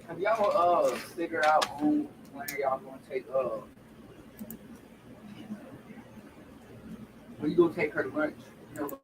Have y'all figured out when are y'all gonna take when you gonna take her to lunch? You know,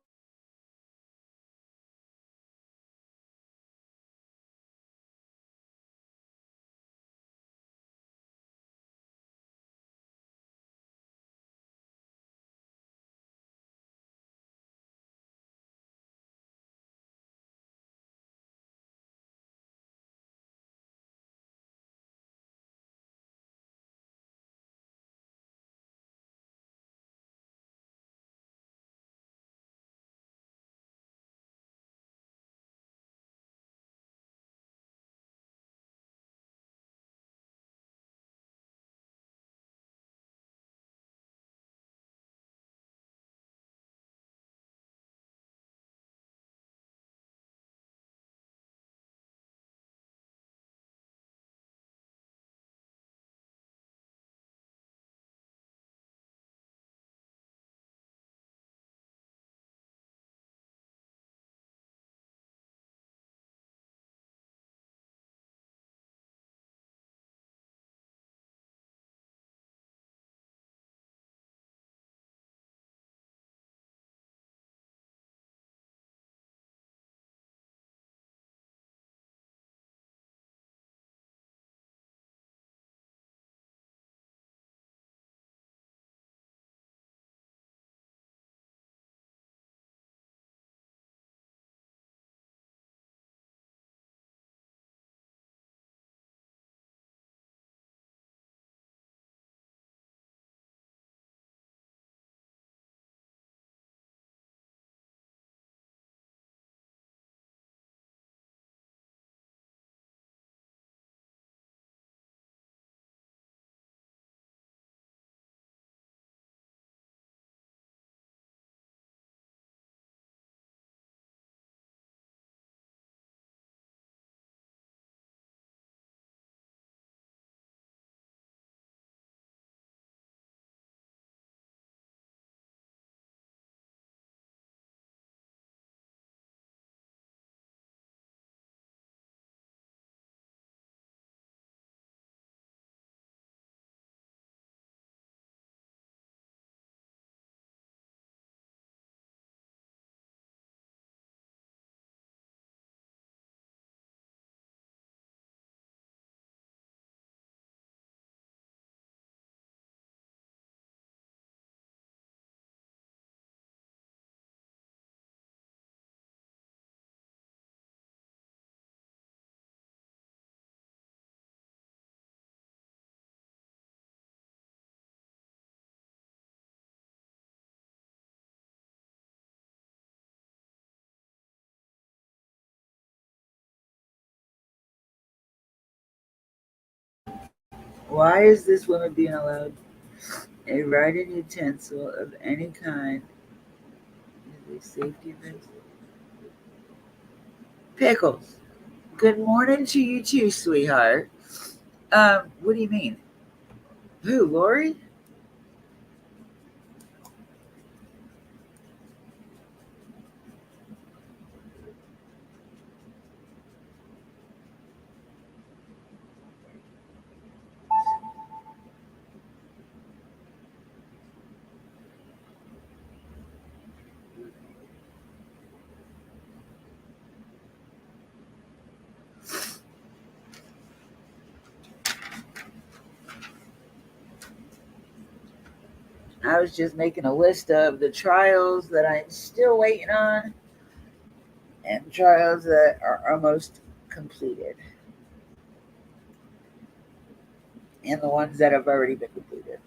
why is this woman being allowed a writing utensil of any kind? Is a safety risk? Pickles. Good morning to you too, sweetheart. What do you mean? Who, Lori? I was just making a list of the trials that I'm still waiting on and trials that are almost completed and the ones that have already been completed.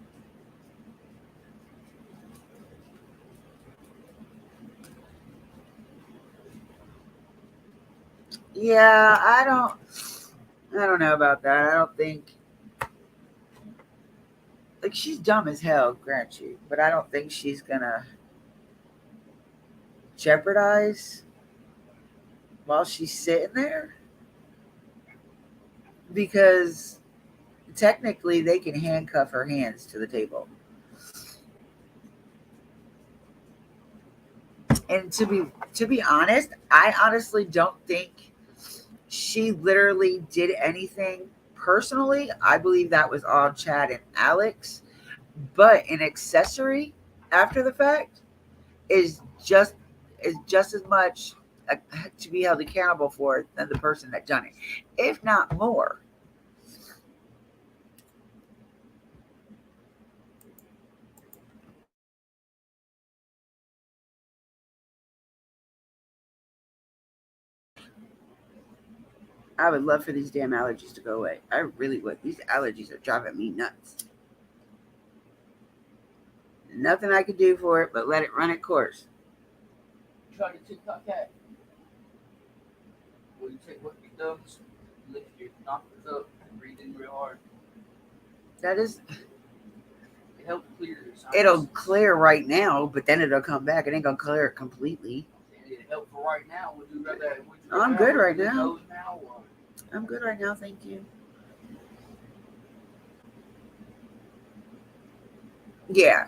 Yeah, I don't know about that. I don't think, like, she's dumb as hell, grant you, but I don't think she's gonna jeopardize while she's sitting there, because technically they can handcuff her hands to the table. And to be honest, I honestly don't think she literally did anything personally. I believe that was all Chad and Alex, but an accessory after the fact is just as much uh, to be held accountable for it than the person that done it, if not more. I would love for these damn allergies to go away. I really would. These allergies are driving me nuts. Nothing I could do for it but let it run its course. Try to TikTok cat. Will you take what your thumbs, lift your nostrils up, and breathe in real hard? That is, it helps clear your sinus. It'll clear right now, but then it'll come back. It ain't gonna clear it completely. It help for right now. Would you rather? I'm good right now. I'm good right now, thank you. Yeah,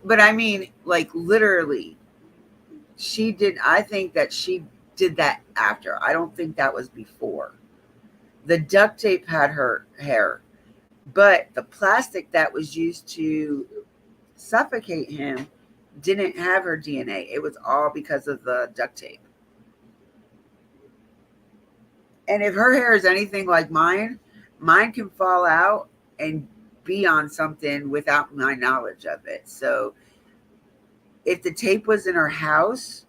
but I mean, like literally, she did. I think that she did that after. I don't think that was before. The duct tape had her hair, but the plastic that was used to suffocate him didn't have her DNA. It was all because of the duct tape. And if her hair is anything like mine can fall out and be on something without my knowledge of it. So if the tape was in her house,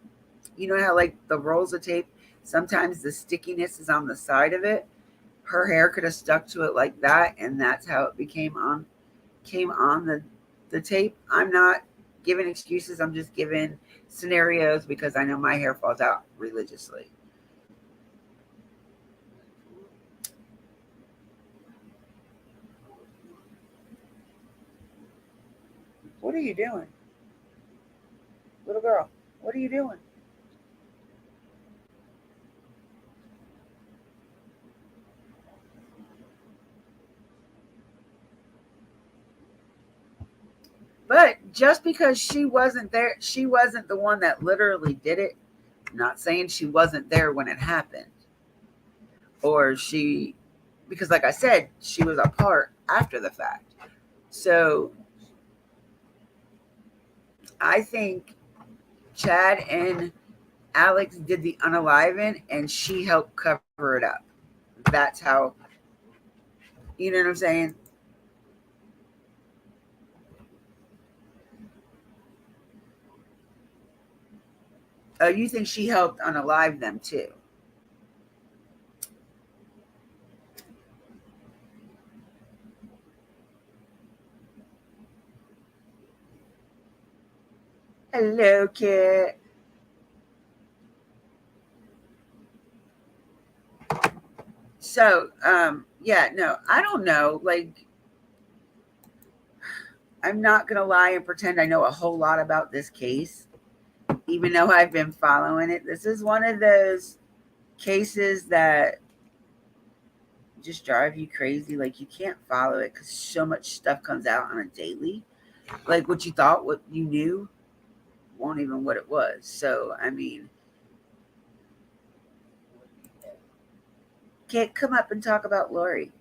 you know how like the rolls of tape, sometimes the stickiness is on the side of it. Her hair could have stuck to it like that, and that's how it became on came on the tape. I'm not giving excuses. I'm just giving scenarios because I know my hair falls out religiously. What are you doing, little girl? What are you doing? But just because she wasn't there, she wasn't the one that literally did it. I'm not saying she wasn't there when it happened, or she, because like I said, she was a part after the fact. So I think Chad and Alex did the unaliving, and she helped cover it up. That's how, you know what I'm saying? You think she helped unalive them too? Hello, kid. So, yeah, no, I don't know. Like, I'm not gonna lie and pretend I know a whole lot about this case, even though I've been following it. This is one of those cases that just drive you crazy. Like, you can't follow it because so much stuff comes out on a daily. Like, what you thought, what you knew, won't even what it was. So, I mean, can't come up and talk about Lori.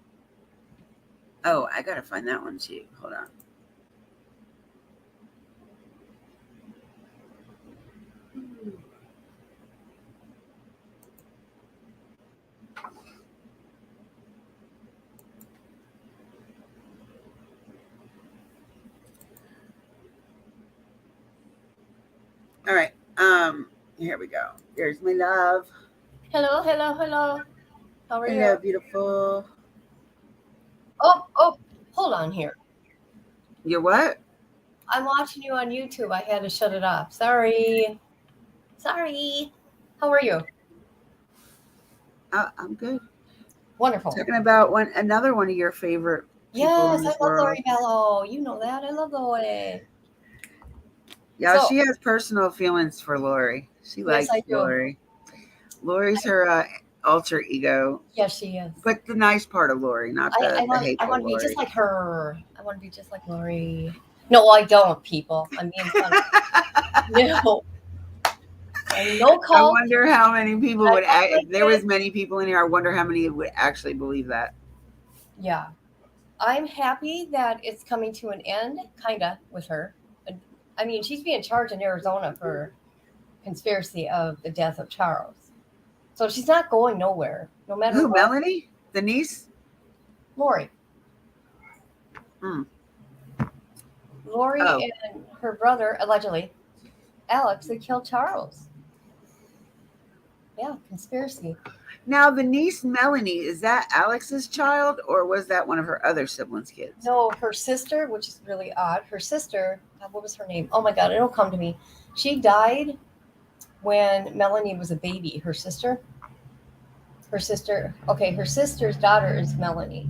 Oh, I gotta find that one too. Hold on. All right. Here we go. There's my love. Hello, hello, hello. How are Hello, you? beautiful. Oh, oh, hold on here. You're what? I'm watching you on YouTube. I had to shut it off. Sorry. Sorry. How are you? I'm good. Wonderful. Talking about another one of your favorite people in Yes, I this love world. Lori Vallow. You know that. I love Lori. Yeah, So, she has personal feelings for Lori. She yes, I likes do. Lori. Lori's her alter ego, Yes, she is. but the nice part of Lori, not I the want I hateful want to be just Lori. like her. I want to be just like Lori. No, I don't, people. I'm being funny. No, I'm no I cult. wonder how many people I would, love my if there was kids. many people in here, I wonder how many would actually believe that. Yeah, I'm happy that it's coming to an end, kinda, with her. I mean, she's being charged in Arizona for conspiracy of the death of Charles. So she's not going nowhere, no matter Who, what. Melanie? The niece? Lori. Hmm. Lori Oh, and her brother, allegedly, Alex, they killed Charles. Yeah, conspiracy. now the niece Melanie, is that Alex's child or was that one of her other siblings' kids? No, her sister, which is really odd, her sister, what was her name? Oh my God, it'll come to me. She died when Melanie was a baby. Her sister's daughter is Melanie.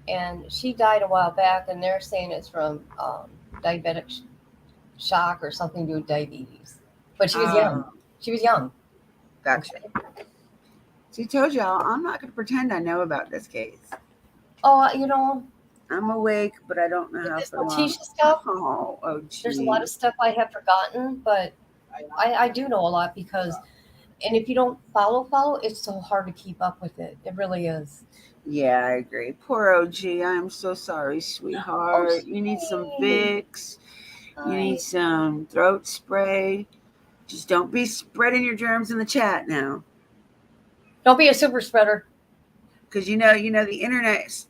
And she died a while back, and they're saying it's from diabetic shock or something to do with diabetes. But she was young. Oh, She was young. gotcha. Okay. She told y'all, I'm not going to pretend I know about this case. Oh, I'm awake, but I don't know with how this for long. Letitia stuff, Oh, there's a lot gee. of stuff I have forgotten, but I do know a lot because, and if you don't follow, it's so hard to keep up with it. It really is. Yeah, I agree. Poor OG. I'm so sorry, Oh, sweetheart. You need some sweetie. Vicks. You need Hi. some throat spray. Just don't be spreading your germs in the chat now. Don't be a super spreader. Because the internet,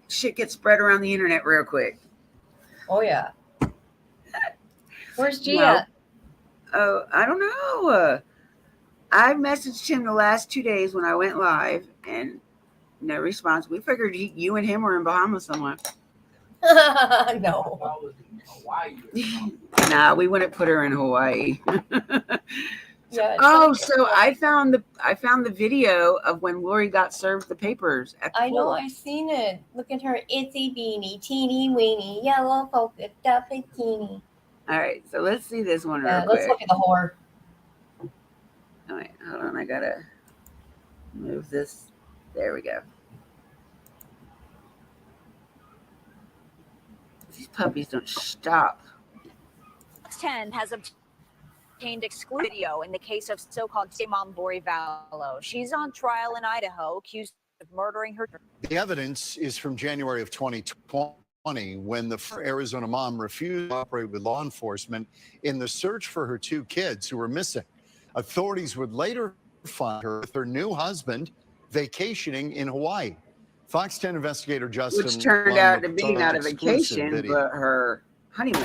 shit gets spread around the internet real quick. Oh, yeah. Where's G Well, at? I don't know. I messaged him the last 2 days when I went live, and no response. We figured you and him were in Bahamas somewhere. No. Nah, we wouldn't put her in Hawaii. Yeah, it's Oh, funny. so I found the video of when Lori got served the papers at the I know, pool. I seen it. Look at her itsy beanie, teeny weeny, yellow polka dot bikini. All right, so let's see this one real Yeah, let's quick. look at the whore. All right, hold on. I gotta move this. There we go. These puppies don't stop. 10 has obtained exclusive video in the case of so-called mom Lori Vallow. She's on trial in Idaho, accused of murdering her. The evidence is from January of 2020 when the Arizona mom refused to cooperate with law enforcement in the search for her two kids who were missing. Authorities would later find her with her new husband vacationing in Hawaii. Fox 10 investigator Justin Which turned Lum out to be saw not a exclusive vacation, video. but her honeymoon.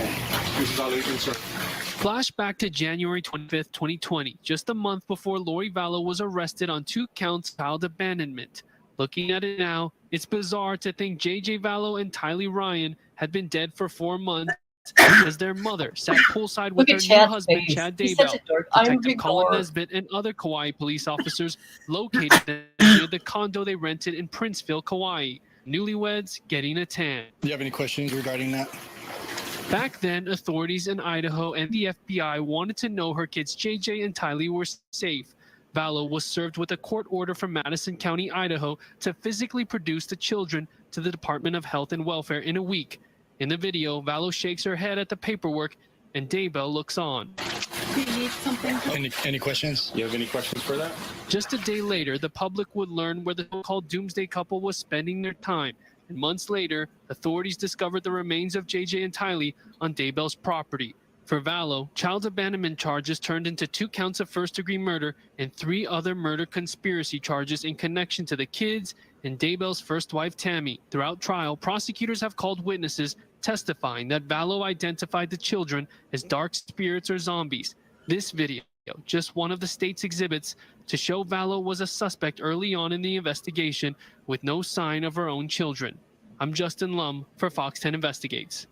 Flashback to January 25th, 2020, just a month before Lori Vallow was arrested on 2 counts of child abandonment. Looking at it now, it's bizarre to think J.J. Vallow and Tylee Ryan had been dead for 4 months as their mother sat poolside with Look her at new Chad's husband, face. Chad He's such Daybell. a dork. I'm a Detective big Colin dork. Nesbitt and other Kauai police officers located them near the condo they rented in Princeville, Kauai. Newlyweds getting a tan. Do you have any questions regarding that? Back then, authorities in Idaho and the FBI wanted to know her kids JJ and Tylee were safe. Vallow was served with a court order from Madison County, Idaho, to physically produce the children to the Department of Health and Welfare in a week. In the video, Vallow shakes her head at the paperwork, and Daybell looks on. Do you need something? Any questions? You have any questions for that? Just a day later, the public would learn where the so-called doomsday couple was spending their time. And months later, authorities discovered the remains of JJ and Tylee on Daybell's property. For Vallow, child abandonment charges turned into 2 counts of first-degree murder and 3 other murder conspiracy charges in connection to the kids and Daybell's first wife, Tammy. Throughout trial, prosecutors have called witnesses testifying that Vallow identified the children as dark spirits or zombies. This video, just one of the state's exhibits to show Vallow was a suspect early on in the investigation with no sign of her own children. I'm Justin Lum for Fox 10 Investigates.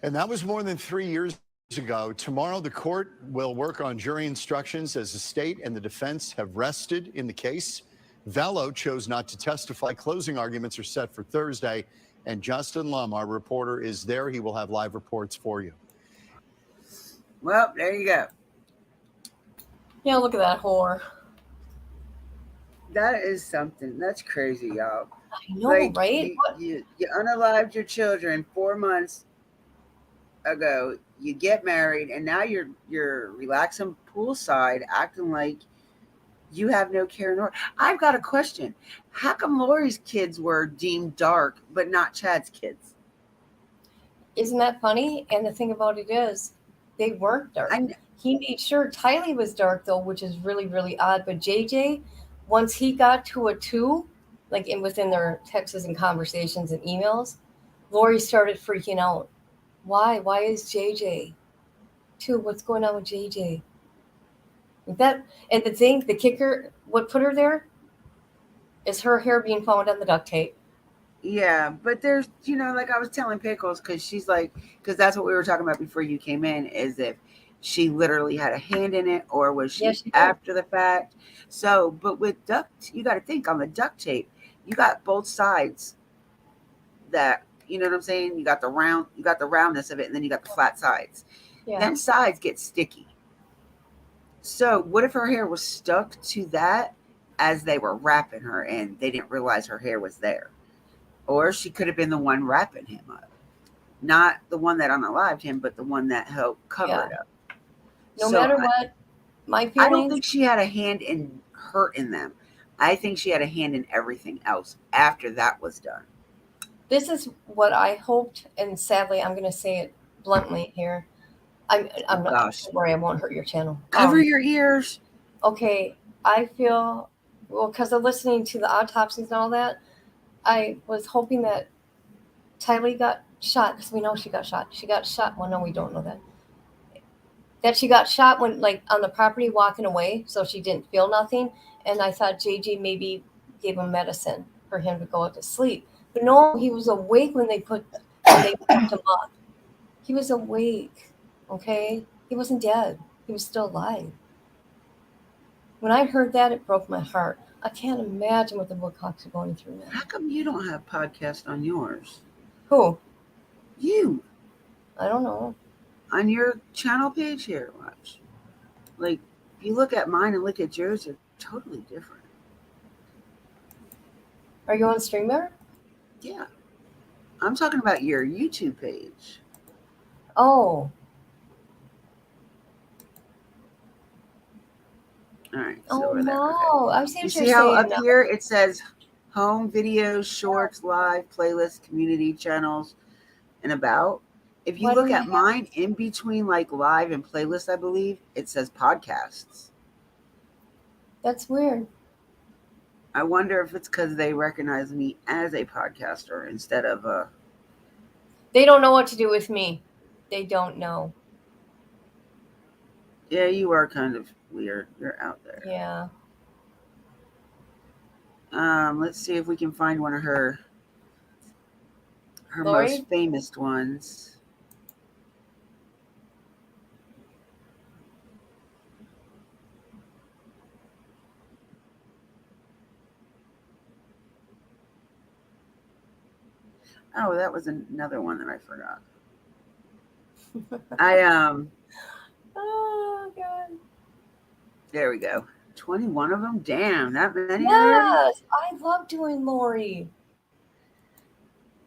And that was more than 3 years ago. Tomorrow, the court will work on jury instructions as the state and the defense have rested in the case. Vallow chose not to testify. Closing arguments are set for Thursday, and Justin Lum, our reporter, is there. He will have live reports for you. Well, there you go. Yeah, look at that whore. That is something. That's crazy, y'all. I know, Like, right? you unalived your children 4 months ago. You get married, and now you're relaxing poolside, acting like you have no care nor. I've got a question. How come Lori's kids were deemed dark, but not Chad's kids? Isn't that funny? And the thing about it is, they weren't dark. He made sure Tylee was dark, though, which is really, really odd. But JJ, once he got to a 2, like within their texts and conversations and emails, Lori started freaking out. Why? Why is JJ 2? What's going on with JJ? That, and the kicker, what put her there is her hair being found on the duct tape. Yeah, but there's, like I was telling Pickles, because that's what we were talking about before you came in, is if she literally had a hand in it, or was she after the fact? So, but with you got to think on the duct tape, you got both sides that, you know what I'm saying? You got the roundness of it, and then you got the flat sides. Yeah. Them sides get sticky. So what if her hair was stuck to that as they were wrapping her and they didn't realize her hair was there? Or she could have been the one wrapping him up. Not the one that unalived him, but the one that helped cover it up. No matter what, my feelings... I don't think she had a hand in hurting them. I think she had a hand in everything else after that was done. This is what I hoped, and sadly, I'm going to say it bluntly here. I'm not. Don't worry, I won't hurt your channel. Cover your ears. Okay, I feel, well, because of listening to the autopsies and all that, I was hoping that Tylee got shot, because we know she got shot. She got shot. Well, no, we don't know that. That she got shot when, like, on the property walking away, so she didn't feel nothing. And I thought JJ maybe gave him medicine for him to go to sleep. But no, he was awake when they picked him up. He was awake, okay? He wasn't dead. He was still alive. When I heard that, it broke my heart. I can't imagine what the Woodcocks are going through now. How come you don't have podcast on yours? Who? You. I don't know. On your channel page here, watch. Like, if you look at mine and look at yours, they're totally different. Are you on StreamYard? Yeah. I'm talking about your YouTube page. Oh. All right. So no. I see what you're saying. How up here it says home, videos, shorts, live, playlist, community channels, and about. If you look at mine, in between like live and playlist, I believe, it says podcasts. That's weird. I wonder if it's because they recognize me as a podcaster instead of a... They don't know what to do with me. They don't know. Yeah, you are kind of weird. You're out there. Yeah. Let's see if we can find one of her Lori? Most famous ones. Oh, that was another one that I forgot. Oh God. There we go. 21 of them. Damn, that many. Yes, I love doing Lori.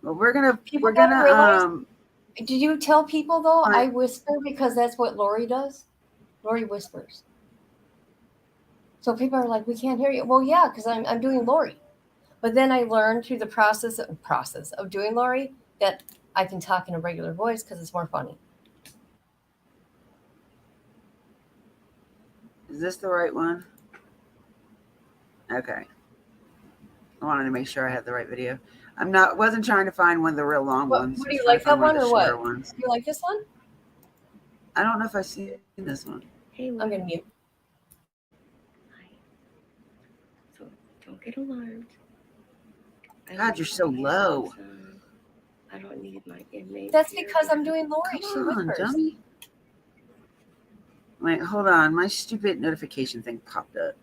Well, we're gonna realize, did you tell people though? I whisper because that's what Lori does. Lori whispers. So people are like, we can't hear you. Well, yeah, because I'm doing Lori. But then I learned through the process of doing Lori that I can talk in a regular voice because it's more funny. Is this the right one? Okay. I wanted to make sure I had the right video. Wasn't trying to find one of the real long ones. What do you like, that one or what? Do you like this one? I don't know if I've seen this one. Hey, I'm gonna mute. Hi. So don't get alarmed. God, you're so low. I don't need my inmates. That's because I'm doing Lori. Come on, dummy. Wait, hold on. My stupid notification thing popped up.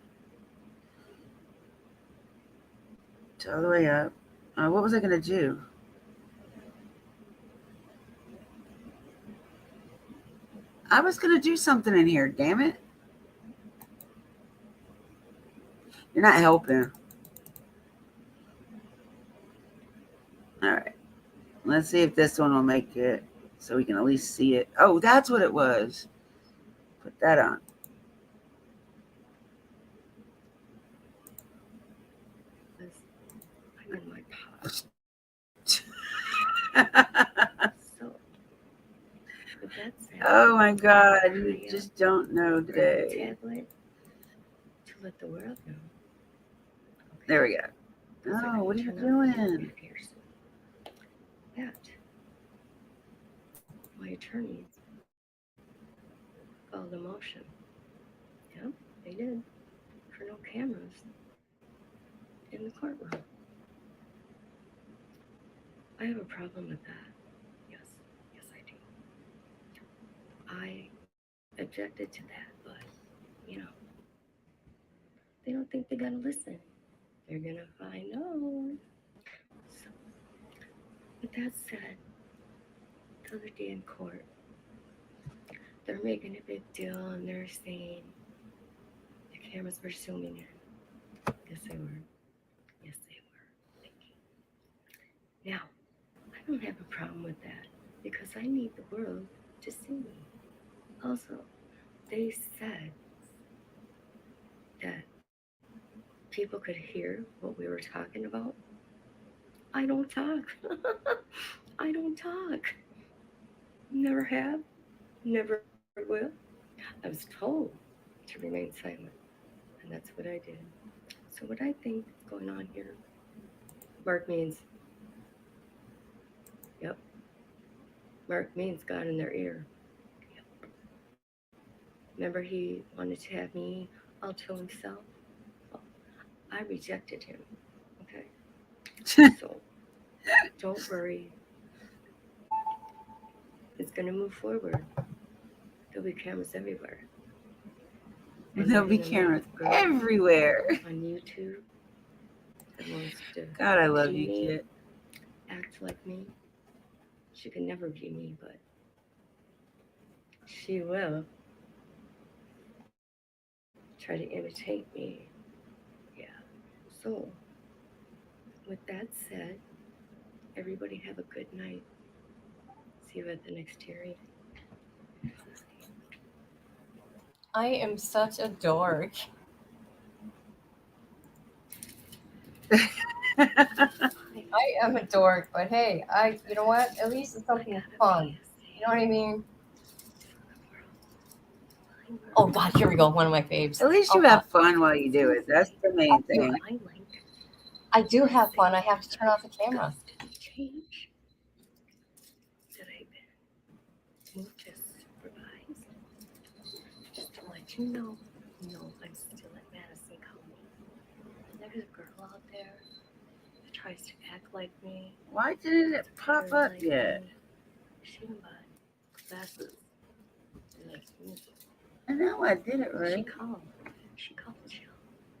all the way up. What was I going to do? I was going to do something in here, damn it. You're not helping. All right. Let's see if this one will make it so we can at least see it. Oh, that's what it was. Put that on. On my pod. So, with that said, Oh my God. You just don't know today. tablet to let the world know. Okay. There we go. Those are Oh, gonna what are you turn off the doing? back here soon. That my attorneys called a motion. Yep, they did. For no cameras in the courtroom. I have a problem with that. Yes, I do. I objected to that, but you know, they don't think they're gonna listen. They're gonna find out. So, with that said, the other day in court, they're making a big deal and they're saying the cameras were zooming in. Yes, they were. Yes, they were. Thank you. Now, I don't have a problem with that because I need the world to see me. Also, they said that people could hear what we were talking about. I don't talk. I don't talk. Never have. Never will. I was told to remain silent, and that's what I did. So what I think is going on here, Mark means, yep. Mark means God in their ear. Yep. Remember he wanted to have me all to himself? Well, I rejected him, okay? So don't worry. It's going to move forward. There'll be cameras everywhere. And There'll be even the cameras girl everywhere. on YouTube that wants to God, I love be you, me, kid. act like me. She can never be me, but she will try to imitate me. Yeah. So, with that said, everybody have a good night. See you at the next hearing. I am such a dork. I am a dork, but hey, you know what? At least it's something fun. You know what I mean? Oh God, here we go. One of my faves. At least you have fun while you do it. That's the main thing. I do have fun. I have to turn off the camera. Change that I've been moved to supervise. Just to let you know, no, I'm still at Madison County. There's a girl out there that tries to act like me. Why didn't it pop up like yet? me. She can buy glasses. And likes music. I know I did it She right. called. She called you.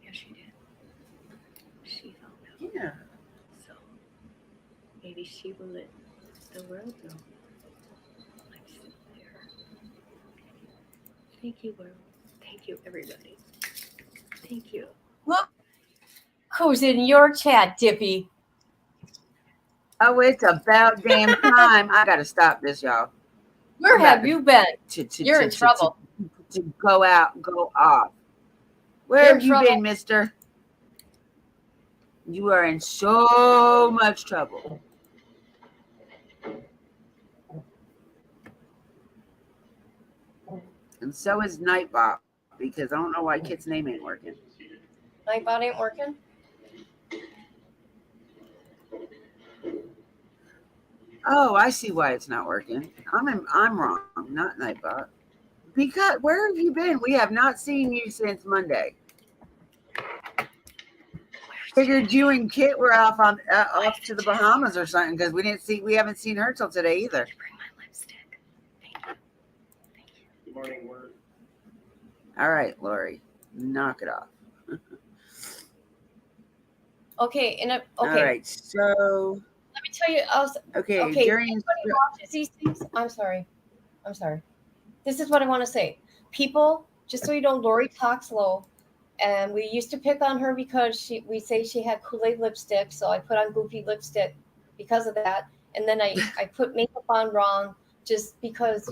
Yeah, she did. She found out. Yeah. So maybe she will let the world know I'm still there. Thank you, world. Thank you, everybody. Thank you. Look who's in your chat, Dippy. Oh, it's about damn time. I gotta stop this, y'all. Where have you been? You're in trouble. To go off. Where You're have in you trouble. been, mister? You are in so much trouble. And so is Nightbot, because I don't know why Kit's name ain't working. Nightbot ain't working? Oh, I see why it's not working. I'm wrong, not Nightbot. Because where have you been? We have not seen you since Monday. Figured you and Kit were off to the Bahamas or something because we haven't seen her till today either. Bring my lipstick. Thank you. Thank you. Good morning, word. All right, Lori, knock it off. Okay, and All okay. right. So, Let me tell you. okay, Okay, jury anybody watches these things? I'm sorry. This is what I want to say. People, just so you know, Lori talks low, and we used to pick on her because we say she had Kool-Aid lipstick, so I put on goofy lipstick because of that, and then I put makeup on wrong just because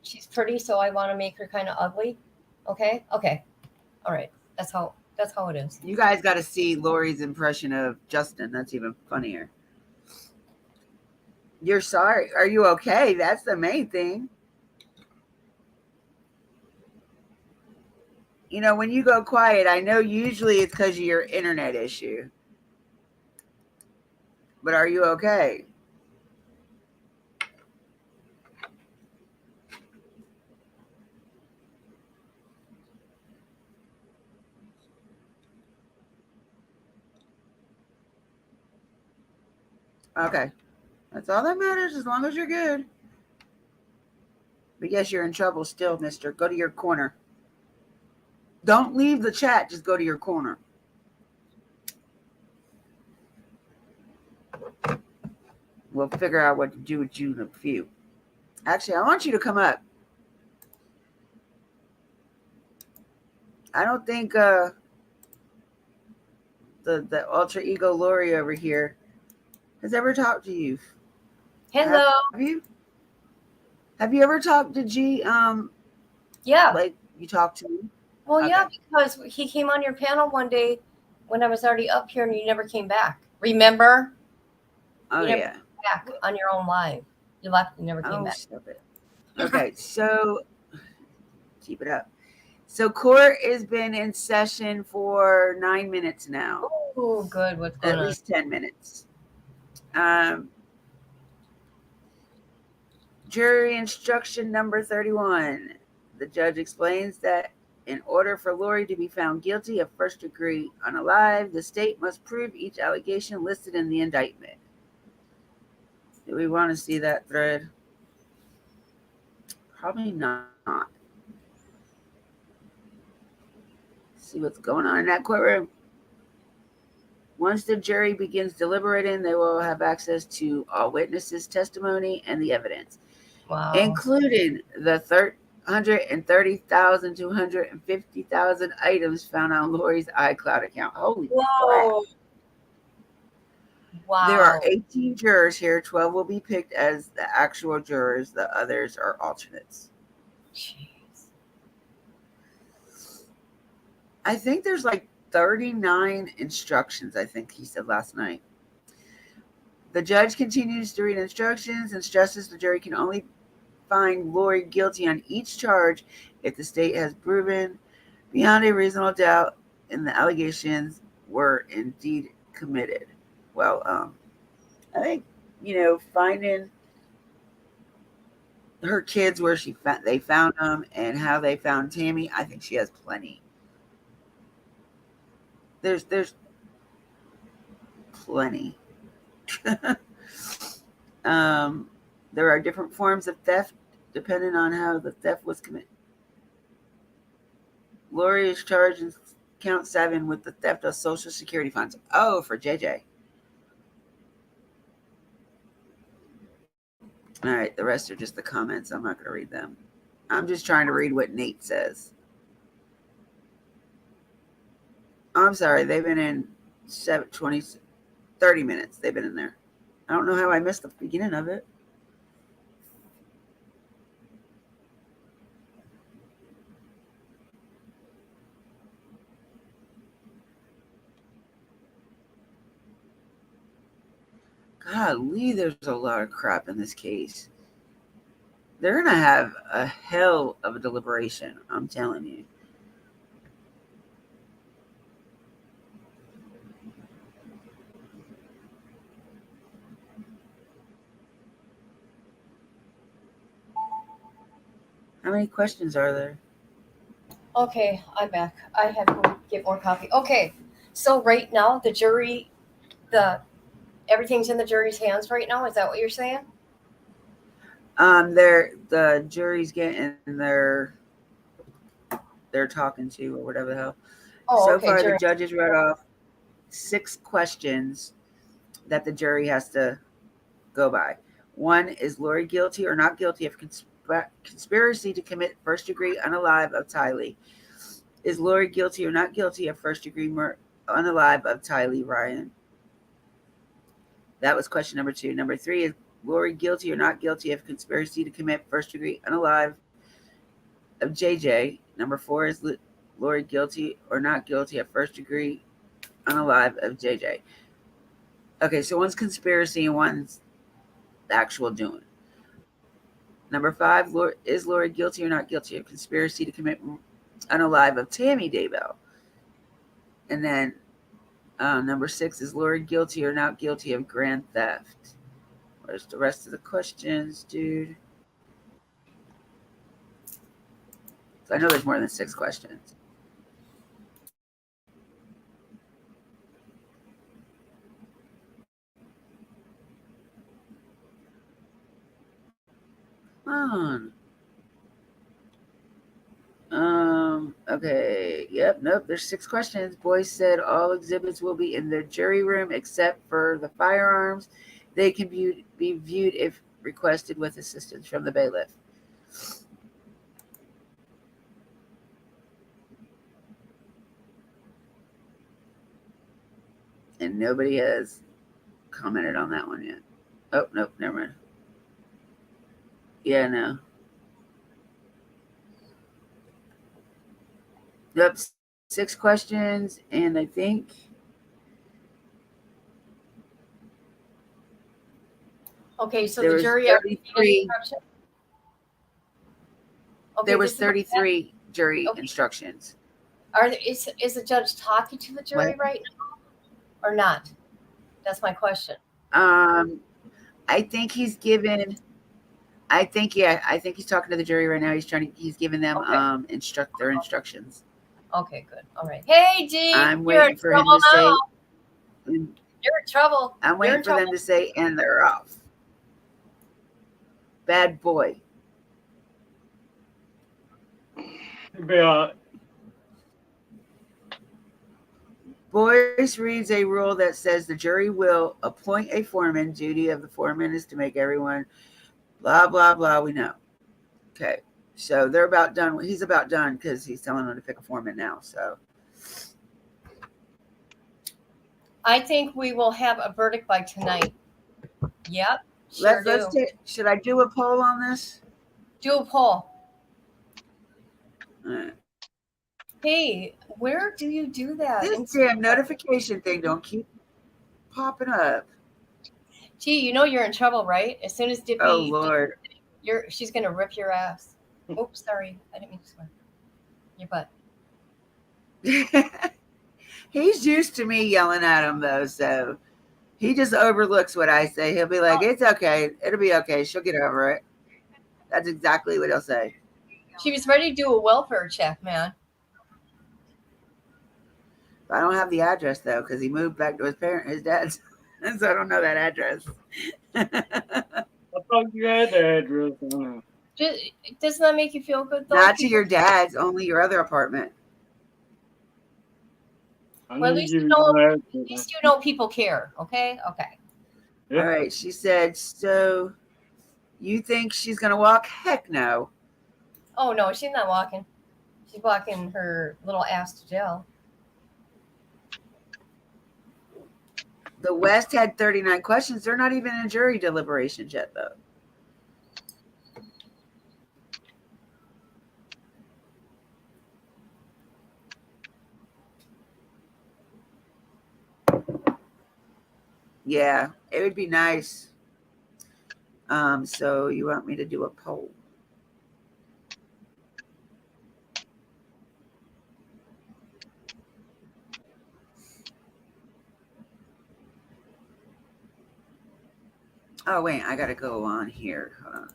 she's pretty, so I want to make her kind of ugly. Okay, all right. That's how it is. You guys got to see Lori's impression of Justin. That's even funnier. You're sorry. Are you okay? That's the main thing. When you go quiet, I know usually it's because of your internet issue. But are you okay? Okay. That's all that matters as long as you're good. But yes, you're in trouble still, mister. Go to your corner. Don't leave the chat. Just go to your corner. We'll figure out what to do with you in a few. Actually, I want you to come up. I don't think the alter ego Lori over here has ever talked to you. Hello. Have you? Have you ever talked to G? Yeah. Like you talked to me? Well, Okay. yeah, because he came on your panel one day when I was already up here and you never came back. Remember? Oh, you never yeah. came back on your own live. You left and never came back. Stop it. Okay, so keep it up. So court has been in session for 9 minutes now. Oh, good. What's going on? At least 10 minutes. Jury instruction number 31. The judge explains that in order for Lori to be found guilty of first degree unalive, the state must prove each allegation listed in the indictment. Do we want to see that thread? Probably not. See what's going on in that courtroom. Once the jury begins deliberating, they will have access to all witnesses' testimony and the evidence, including the 130,000 to 150,000 items found on Lori's iCloud account. Holy crap. Wow. There are 18 jurors here. 12 will be picked as the actual jurors. The others are alternates. Jeez. I think there's like 39 instructions, I think he said last night. The judge continues to read instructions and stresses the jury can only find Lori guilty on each charge if the state has proven beyond a reasonable doubt and the allegations were indeed committed. Well, I think, finding her kids where they found them and how they found Tammy, I think she has plenty. There's plenty. There are different forms of theft depending on how the theft was committed. Lori is charged in count 7 with the theft of Social Security funds. Oh, for JJ. All right, the rest are just the comments. I'm not going to read them. I'm just trying to read what Nate says. I'm sorry, they've been in 30 minutes. They've been in there. I don't know how I missed the beginning of it. Golly, there's a lot of crap in this case. They're going to have a hell of a deliberation, I'm telling you. How many questions are there? Okay, I'm back. I have to get more coffee. Okay, so right now the jury, everything's in the jury's hands right now. Is that what you're saying? The jury's getting they're talking to or whatever the hell. Oh, so okay, far, jury. the judges read off 6 questions that the jury has to go by. One, is Lori guilty or not guilty of conspiracy to commit first degree unalive of Tylee? Is Lori guilty or not guilty of first degree unalive of Tylee Ryan? That was question number 2. Number 3, is Lori guilty or not guilty of conspiracy to commit first degree unalive of JJ? Number 4, is Lori guilty or not guilty of first degree unalive of JJ? Okay, so one's conspiracy and one's actual doing. Number 5, is Lori guilty or not guilty of conspiracy to commit unalive of Tammy Daybell? And then number 6, is Lori guilty or not guilty of grand theft? Where's the rest of the questions, dude? So I know there's more than 6 questions. Come on. Okay. Yep. Nope. There's 6 questions. Boyce said all exhibits will be in the jury room except for the firearms. They can be viewed if requested with assistance from the bailiff. And nobody has commented on that one yet. Oh, nope. Never mind. Yeah, no. Yep. 6 questions, and I think Okay, so there the was jury 33. Okay, There was this is 33 jury Okay. instructions. is the judge talking to the jury What? right now or not? That's my question. I think he's given. I think he's talking to the jury right now. He's giving them Okay. their instructions. Okay, good. All right. Hey, G, I'm you're waiting in for him trouble to say. now. You're in trouble. I'm You're waiting in for them trouble. to say, and they're off. Bad boy. Boyce reads a rule that says the jury will appoint a foreman. Duty of the foreman is to make everyone blah, blah, blah. We know. Okay. So they're about done. He's about done because he's telling them to pick a foreman now. So I think we will have a verdict by tonight. Yep, sure let's do. should I do a poll on this? Do a poll. All right. Hey, where do you do that? This damn notification thing don't keep popping up. Gee, you know you're in trouble, right? As soon as Dippy, Oh Lord. she's gonna rip your ass. Oops, sorry, I didn't mean to swear. Your butt. He's used to me yelling at him though, so he just overlooks what I say. He'll be like, "It's okay. It'll be okay. She'll get over it." That's exactly what he'll say. She was ready to do a welfare check, man. I don't have the address though, because he moved back to his dad's, and so I don't know that address. I thought you had the address. Doesn't that make you feel good though? Not to your dad's, only your other apartment. Well, at least you know people care. Okay. Yeah. All right. She said, "So, you think she's gonna walk? Heck no." Oh no, she's not walking. She's walking her little ass to jail. The West had 39 questions. They're not even in jury deliberations yet, though. Yeah, it would be nice. So you want me to do a poll? Oh wait, I gotta go on here. Hold on.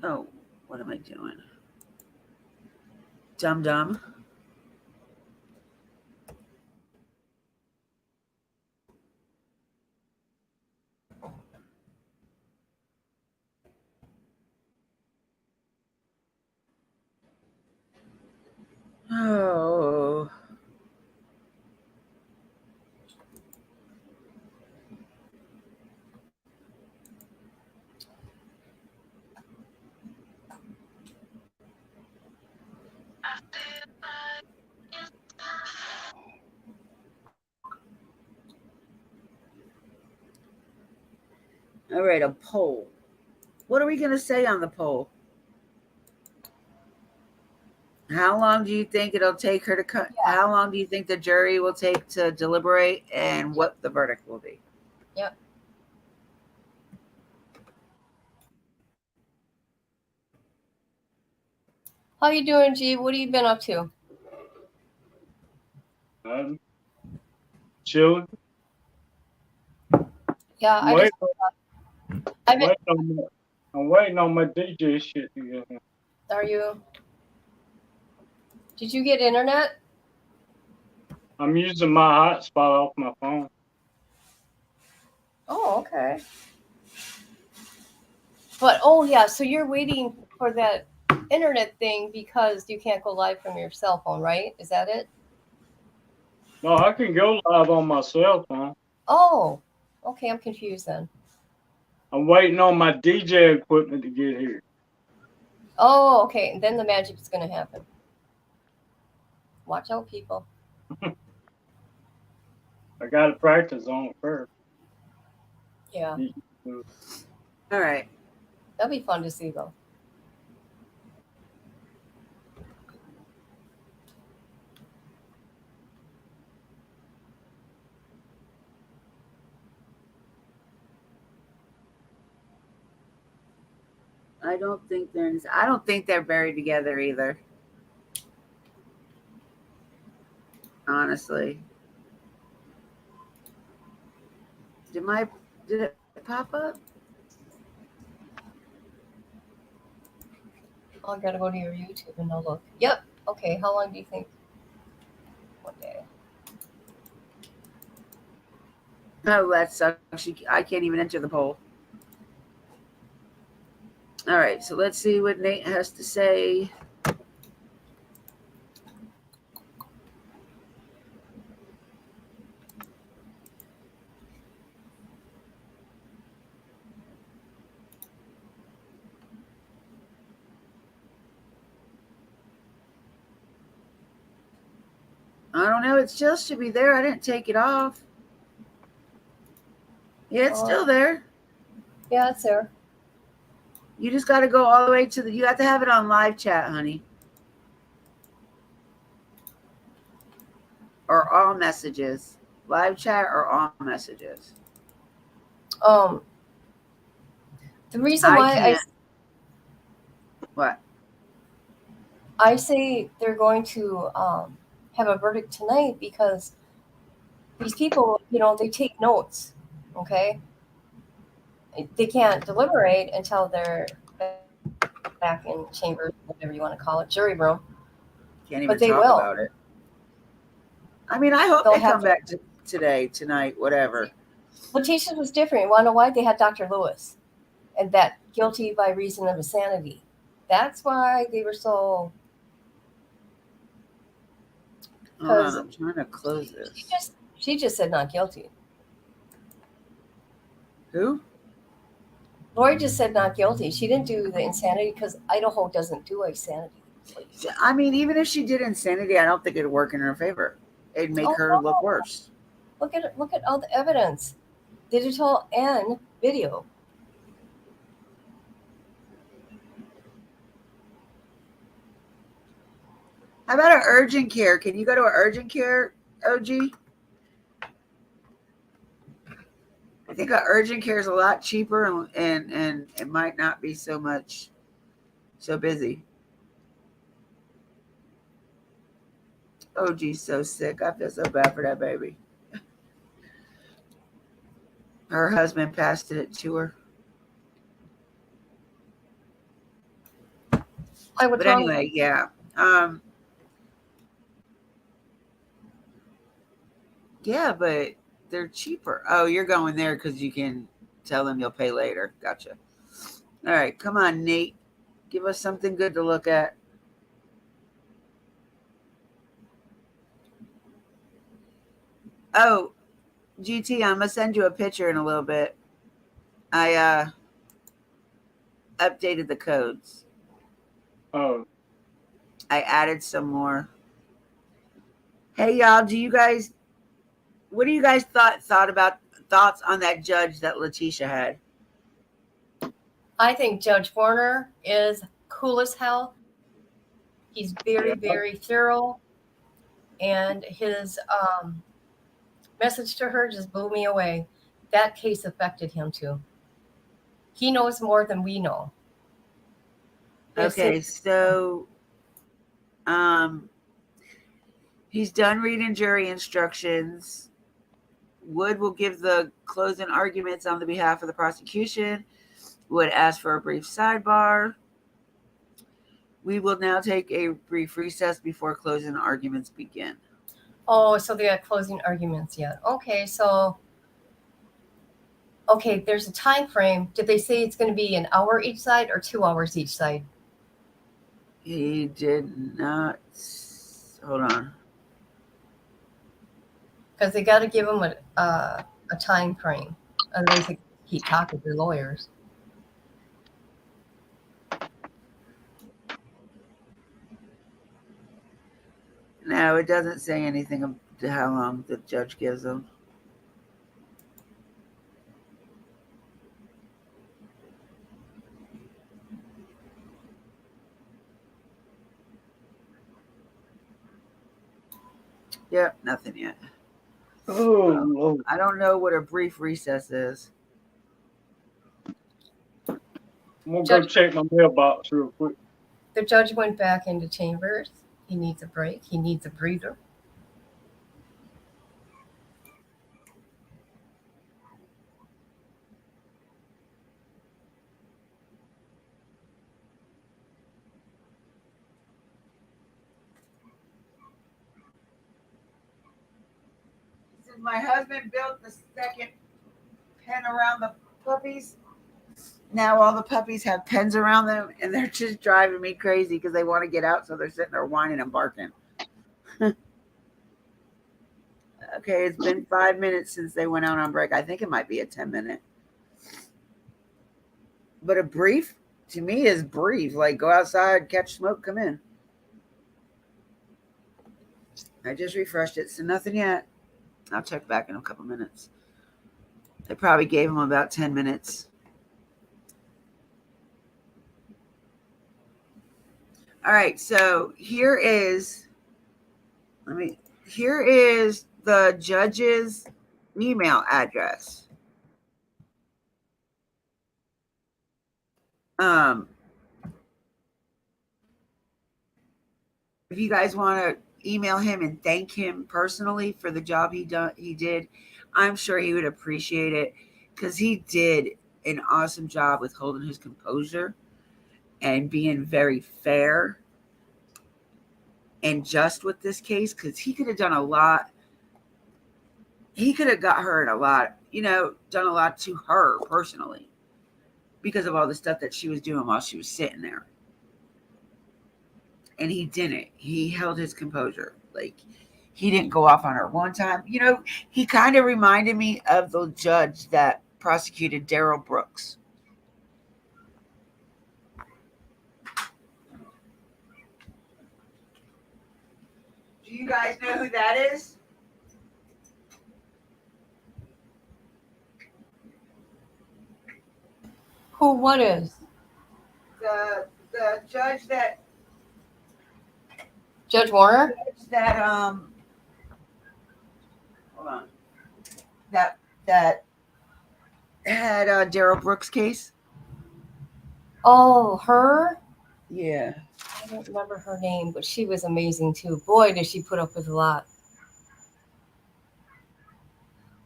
Oh, what am I doing? Dum. Oh. All right, a poll. What are we going to say on the poll? How long do you think it'll take her to cut? Yeah. How long do you think the jury will take to deliberate, and what the verdict will be? Yep. How you doing, G? What have you been up to? Chilling. Yeah, I'm I've been. waiting on my DJ shit to get here. Are you? Did you get internet? I'm using my hotspot off my phone. Oh, okay. But oh yeah, so you're waiting for that internet thing because you can't go live from your cell phone, right? Is that it? No, I can go live on my cell phone. Oh, okay. I'm confused then. I'm waiting on my DJ equipment to get here. Oh, okay. And then the magic is going to happen. Watch out, people. I got to practice on it first. Yeah. All right. That'll be fun to see, though. I don't think they're buried together either. Honestly. Did it pop up? Oh, I gotta go to your YouTube and I'll look. Yep. Okay. How long do you think? One day. Oh, that sucks. I can't even enter the poll. All right, so let's see what Nate has to say. I don't know. It still should be there. I didn't take it off. Yeah, it's still there. Yeah, it's there. You just got to go all the way to you have to have it on live chat, honey. Or all messages. Live chat or all messages. The reason why What? I say they're going to have a verdict tonight because these people, they take notes, okay? They can't deliberate until they're back in chambers, whatever you want to call it, jury room. Can't even But they talk will. about it. I mean, I hope they come back today, tonight, whatever. Letitia was different. You want to know why? They had Dr. Lewis and that guilty by reason of insanity. That's why they were so... I'm trying to close this. She just said not guilty. Who? Lori just said not guilty. She didn't do the insanity because Idaho doesn't do insanity. I mean, even if she did insanity, I don't think it'd work in her favor. It'd make her look worse. Look at all the evidence, digital and video. How about an urgent care? Can you go to an urgent care, OG? I think an urgent care is a lot cheaper and it might not be so busy. OG's so sick. I feel so bad for that baby. Her husband passed it to her. But anyway, yeah. Yeah, but they're cheaper. Oh, you're going there because you can tell them you'll pay later. Gotcha. All right, come on, Nate. Give us something good to look at. Oh, GT, I'm gonna send you a picture in a little bit. I updated the codes. Oh, I added some more. Hey y'all, what do you guys thoughts on that judge that Letitia had? I think Judge Warner is cool as hell. He's very, very thorough, and his message to her just blew me away. That case affected him too. He knows more than we know. Okay, so he's done reading jury instructions. Wood will give the closing arguments on the behalf of the prosecution. Would ask for a brief sidebar. We will now take a brief recess before closing arguments begin. Oh, so they got closing arguments yet. Okay, there's a time frame. Did they say it's going to be an hour each side or 2 hours each side? He did not. Hold on. Because they got to give them a time frame. Otherwise, they keep talking to lawyers. No, it doesn't say anything about how long the judge gives them. Yep, nothing yet. oh, Lord. I don't know what a brief recess is. I'm gonna go check my mailbox real quick. The judge went back into chambers. He needs a break. He needs a breather. Since my husband built the second pen around the puppies, now all the puppies have pens around them, and they're just driving me crazy because they want to get out, so they're sitting there whining and barking. Okay, it's been 5 minutes since they went out on break. I think it might be a 10-minute. But a brief, to me, is brief. Like, go outside, catch smoke, come in. I just refreshed it, so nothing yet. I'll check back in a couple minutes. They probably gave him about 10 minutes. All right, so here is the judge's email address. If you guys want to email him and thank him personally for the job he did, I'm sure he would appreciate it, because he did an awesome job with holding his composure and being very fair and just with this case, because he could have done a lot. He could have got her in a lot, done a lot to her personally because of all the stuff that she was doing while she was sitting there. And he didn't. He held his composure. Like, he didn't go off on her one time. He kind of reminded me of the judge that prosecuted Daryl Brooks. Do you guys know who that is? Who? What is? The judge that Judge Warner? Hold on. That had Daryl Brooks' case. Oh, her? Yeah. I don't remember her name, but she was amazing too. Boy, did she put up with a lot.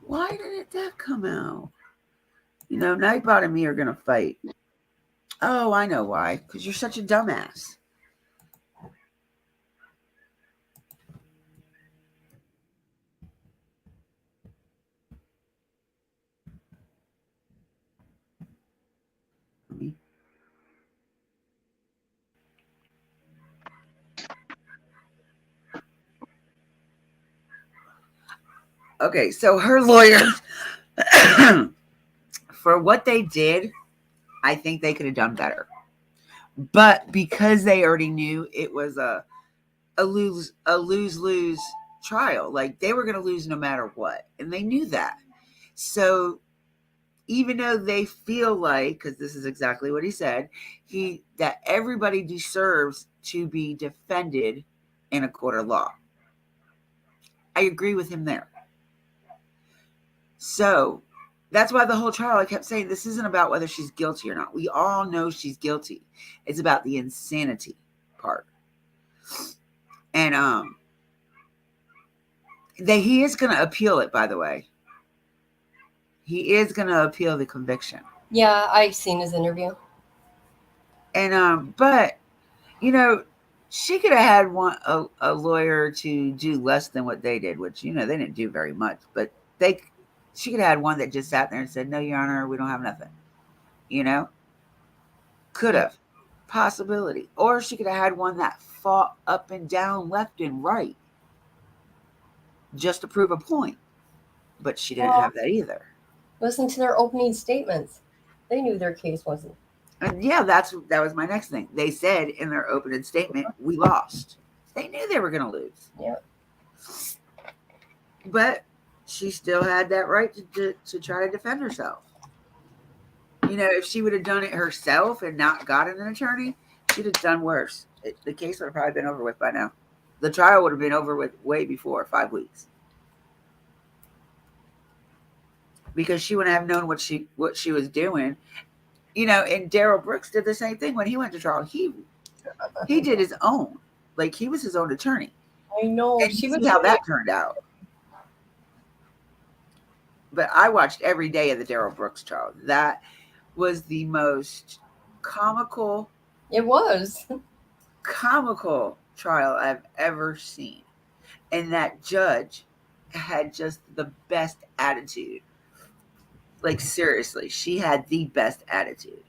Why didn't that come out? Nightbot and me are going to fight. Oh, I know why. Because you're such a dumbass. Okay, so her lawyer, for what they did, I think they could have done better. But because they already knew it was a lose trial, like they were going to lose no matter what, and they knew that. So even though they feel like, because this is exactly what he said, that everybody deserves to be defended in a court of law. I agree with him there. So that's why the whole trial, I kept saying, this isn't about whether she's guilty or not. We all know she's guilty. It's about the insanity part. And he is going to appeal it, by the way. He is going to appeal the conviction. Yeah, I've seen his interview. And but you know, she could have had a lawyer to do less than what they did, which, they didn't do very much, but she could have had one that just sat there and said, "No, Your Honor, we don't have nothing." Could have. Possibility. Or she could have had one that fought up and down, left and right, just to prove a point. But she didn't have that either. Listen to their opening statements. They knew their case wasn't. And yeah, that was my next thing. They said in their opening statement, "We lost." They knew they were going to lose. Yeah. But she still had that right to try to defend herself. If she would have done it herself and not gotten an attorney, she'd have done worse. The case would have probably been over with by now. The trial would have been over with way before 5 weeks. Because she wouldn't have known what she was doing. And Daryl Brooks did the same thing when he went to trial. He did his own. Like, he was his own attorney. I know. And see how that turned out. But I watched every day of the Daryl Brooks trial. That was the most comical. It was. Comical trial I've ever seen. And that judge had just the best attitude. Like, seriously, she had the best attitude.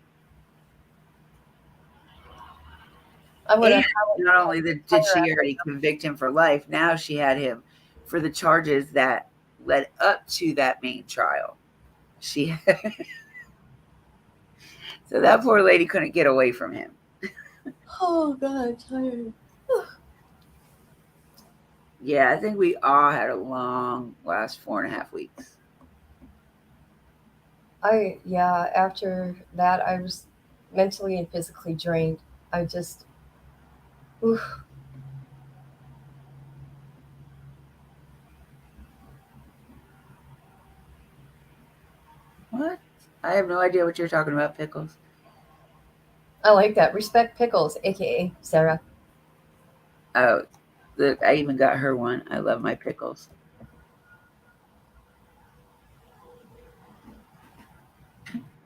Not only did she already convict him for life, now she had him for the charges that led up to that main trial. So that poor lady couldn't get away from him. Oh, God, I'm tired. Yeah, I think we all had a long last 4.5 weeks. After that, I was mentally and physically drained. I just, oof. What? I have no idea what you're talking about, Pickles. I like that. Respect Pickles, aka Sarah. Oh, look, I even got her one. I love my pickles.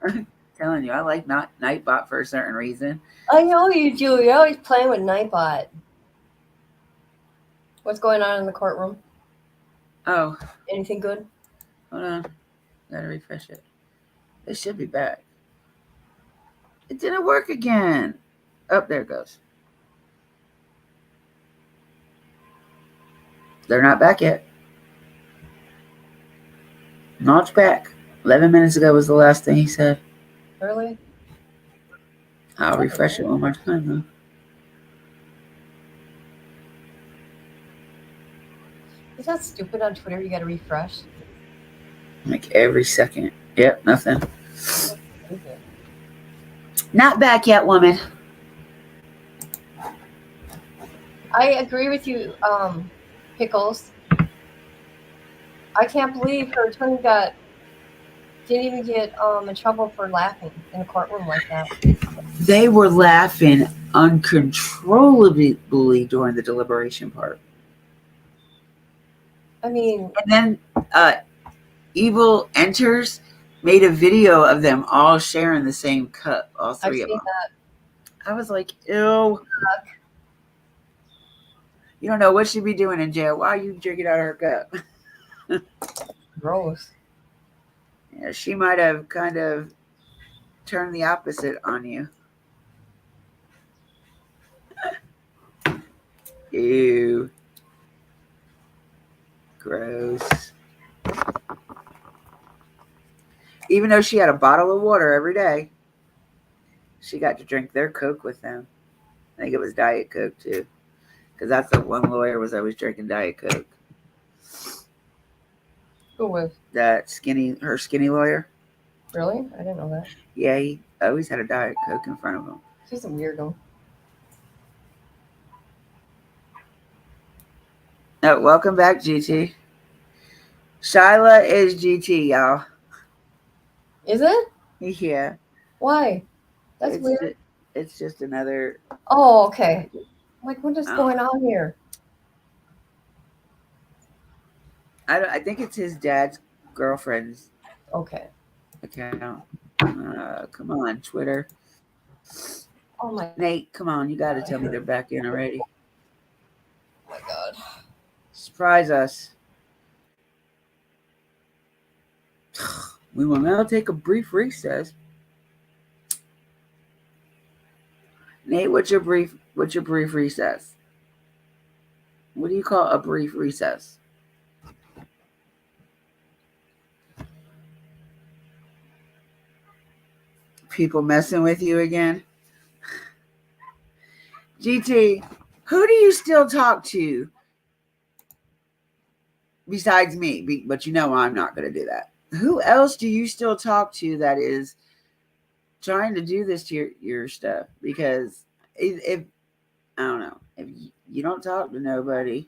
I'm telling you, I like Nightbot for a certain reason. I know you do. You're always playing with Nightbot. What's going on in the courtroom? Oh. Anything good? Hold on. Gotta refresh it. It should be back. It didn't work again. Oh, there it goes. They're not back yet. No, it's back. 11 minutes ago was the last thing he said. Really? I'll refresh it one more time, though. Is that stupid on Twitter? You got to refresh? Like every second. Yep, nothing. Not back yet, woman. I agree with you, Pickles. I can't believe her attorney didn't even get in trouble for laughing in the courtroom like that. They were laughing uncontrollably during the deliberation part. I mean, and then Evil Enters made a video of them all sharing the same cup, all three of them. I was like, ew. You don't know what she'd be doing in jail. Why are you drinking out of her cup? Gross. Yeah, she might have kind of turned the opposite on you. Ew. Gross. Even though she had a bottle of water every day, she got to drink their Coke with them. I think it was Diet Coke too, because that's the one lawyer was always drinking Diet Coke. Who was? Her skinny lawyer. Really? I didn't know that. Yeah, he always had a Diet Coke in front of him. She's a weirdo. Oh, welcome back, GT. Shyla is GT, y'all. Is it? Yeah. Why? That's it's weird. It's just another. Oh, okay. Like, what is going on here? I think it's his dad's girlfriend's Okay. account. Come on, Twitter. Oh my. Nate, come on, you got to tell me they're back in already. Oh my God. Surprise us. We will now take a brief recess. Nate, what's your brief recess? What do you call a brief recess? People messing with you again? GT, who do you still talk to besides me? But you know I'm not going to do that. Who else do you still talk to that is trying to do this to your stuff? Because if I don't know, if you don't talk to nobody,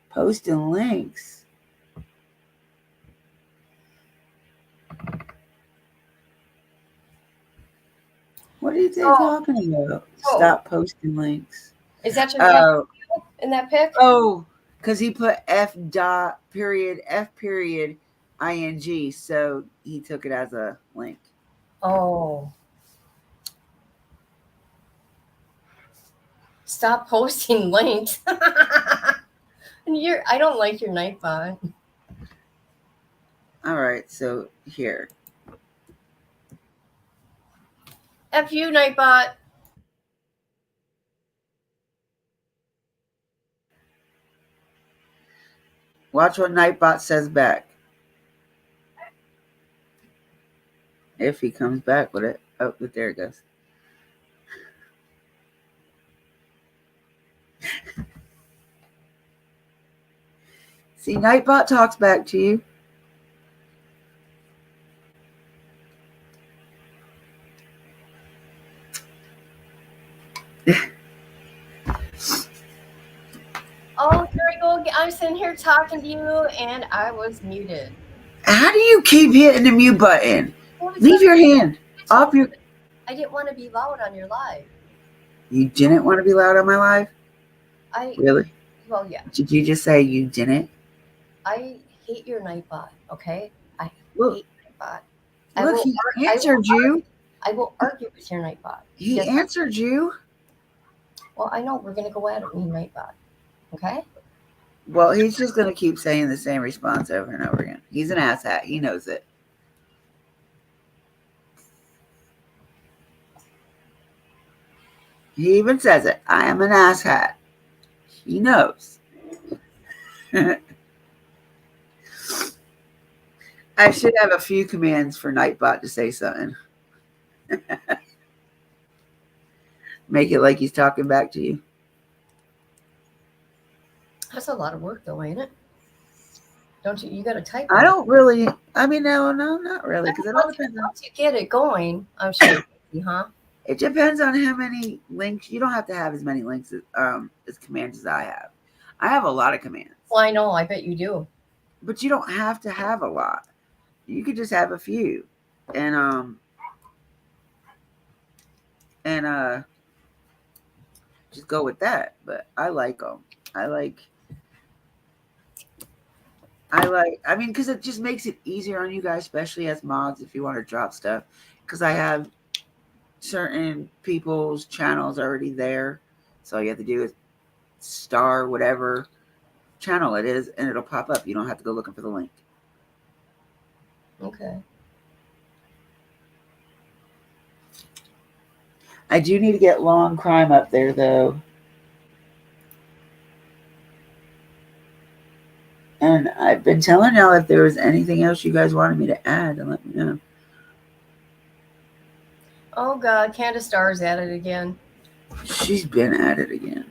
posting links. What are you talking about? Stop posting links. Is that your in that pic? Oh, because he put F period ing, so he took it as a link. Oh. Stop posting links. I don't like your Nightbot. All right, so here. F you, Nightbot. Watch what Nightbot says back. If he comes back with it. Oh, but there it goes. See, Nightbot talks back to you. Oh, here I go again. I'm sitting here talking to you, and I was muted. How do you keep hitting the mute button? Leave your hand off your. I didn't want to be loud on your live. You didn't want to be loud on my live? Really? Well, yeah. Did you just say you didn't? I hate your Nightbot, okay? I hate Nightbot. Look, he answered you. I will argue with your Nightbot. He answered you. Well, I know we're going to go at it with Nightbot, okay? Well, he's just going to keep saying the same response over and over again. He's an asshat. He knows it. He even says it. I am an asshat. He knows. I should have a few commands for Nightbot to say something. Make it like he's talking back to you. That's a lot of work, though, ain't it? Don't you? You got to type. I don't really. I mean, no, not really, because it all depends on. Once you get it going, I'm sure. Huh? It depends on how many links. You don't have to have as many links as commands as I have. I have a lot of commands. Well, I know. I bet you do. But you don't have to have a lot. You could just have a few, and just go with that. But I like them. I mean, because it just makes it easier on you guys, especially as mods, if you want to drop stuff. Because I have certain people's channels already there. So all you have to do is star whatever channel it is, and it'll pop up. You don't have to go looking for the link. Okay. I do need to get Long Crime up there, though. And I've been telling y'all if there was anything else you guys wanted me to add, and let me know. Oh God, Candace Starr's at it again. She's been at it again.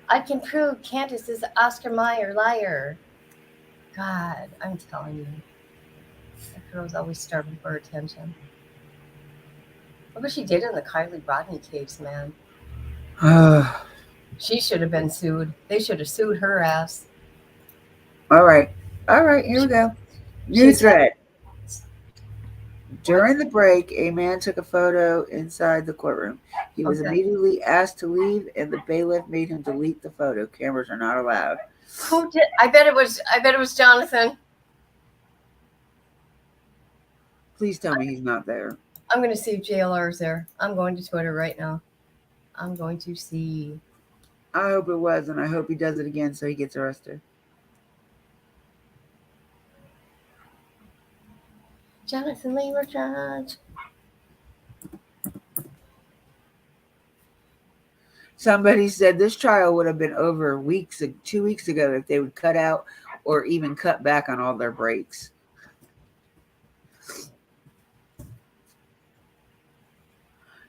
I can prove Candace is Oscar Mayer liar. God, I'm telling you. That girl's always starving for attention. Look what she did in the Kylie Rodney case, man. She should have been sued. They should have sued her ass. All right. Here we go. New She's thread. During the break, a man took a photo inside the courtroom. He was immediately asked to leave, and the bailiff made him delete the photo. Cameras are not allowed. Who did? I bet it was Jonathan. Please tell me he's not there. I'm going to see if JLR is there. I'm going to Twitter right now. I'm going to see. I hope it was, and I hope he does it again so he gets arrested. Jonathan Lee Judge. Somebody said this trial would have been over 2 weeks ago if they would cut out or even cut back on all their breaks.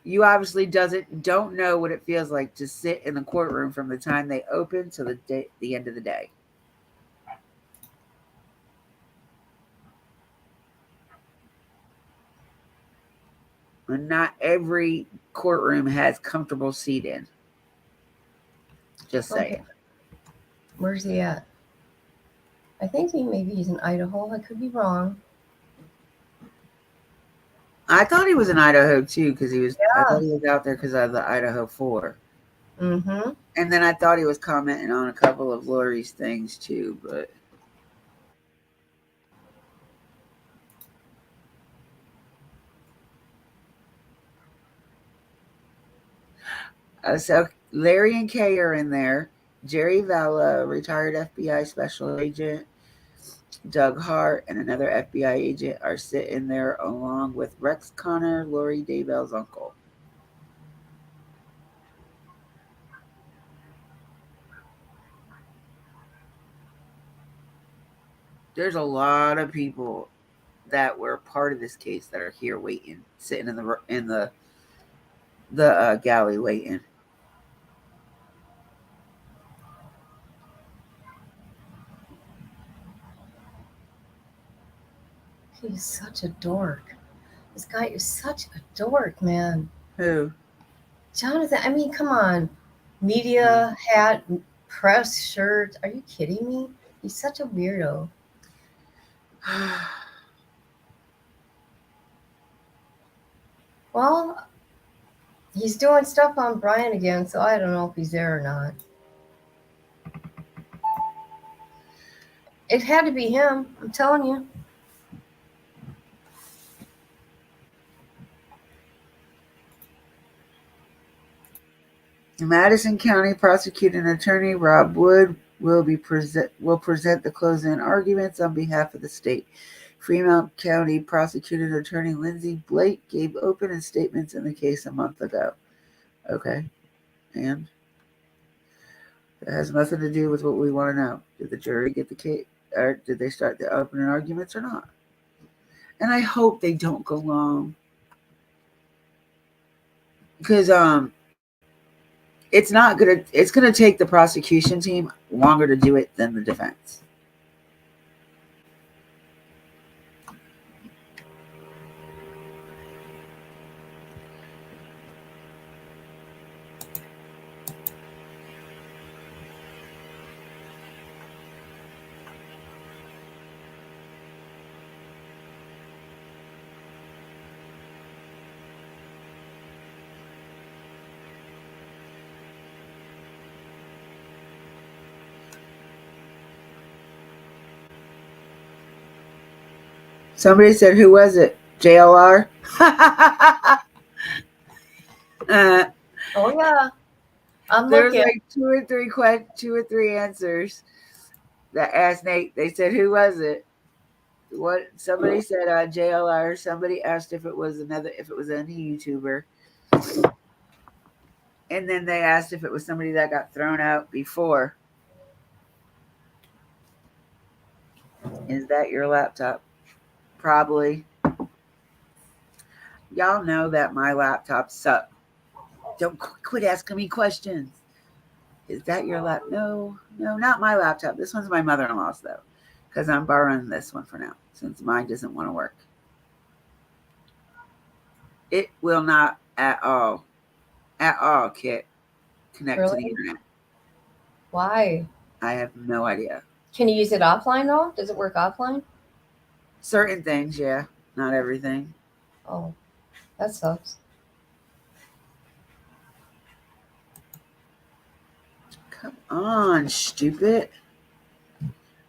You obviously don't know what it feels like to sit in the courtroom from the time they open to the end of the day. And not every courtroom has comfortable seating. Just saying. Okay. Where's he at? I think he's in Idaho. I could be wrong. I thought he was in Idaho too, because I thought he was out there because of the Idaho 4. Mm-hmm. And then I thought he was commenting on a couple of Lori's things too, but so Larry and Kay are in there. Jerry Valla, retired FBI special agent, Doug Hart, and another FBI agent are sitting there along with Rex Connor, Lori Daybell's uncle. There's a lot of people that were part of this case that are here waiting, sitting in the galley waiting. He's such a dork. This guy is such a dork, man. Who? Jonathan, I mean, come on. Media hat, press shirt. Are you kidding me? He's such a weirdo. Well, he's doing stuff on Brian again, so I don't know if he's there or not. It had to be him. I'm telling you. Madison County Prosecuting Attorney Rob Wood will present the closing arguments on behalf of the state. Fremont County Prosecuting Attorney Lindsay Blake gave opening statements in the case a month ago. Okay, and it has nothing to do with what we want to know. Did the jury get the case, or did they start the opening arguments or not? And I hope they don't go long, because it's going to take the prosecution team longer to do it than the defense. Somebody said, who was it? JLR? Oh, yeah. There's like two or three answers that asked Nate. They said, who was it? What? Somebody said JLR. Somebody asked if it was any YouTuber. And then they asked if it was somebody that got thrown out before. Is that your laptop? Probably. Y'all know that my laptop sucks. Don't quit asking me questions. Is that your laptop? No, not my laptop. This one's my mother-in-law's, though, because I'm borrowing this one for now, since mine doesn't want to work. It will not at all, Kit, connect to the Really? internet. Why? I have no idea. Can you use it offline though? Does it work offline? Certain things, yeah. Not everything. Oh, that sucks. Come on, stupid.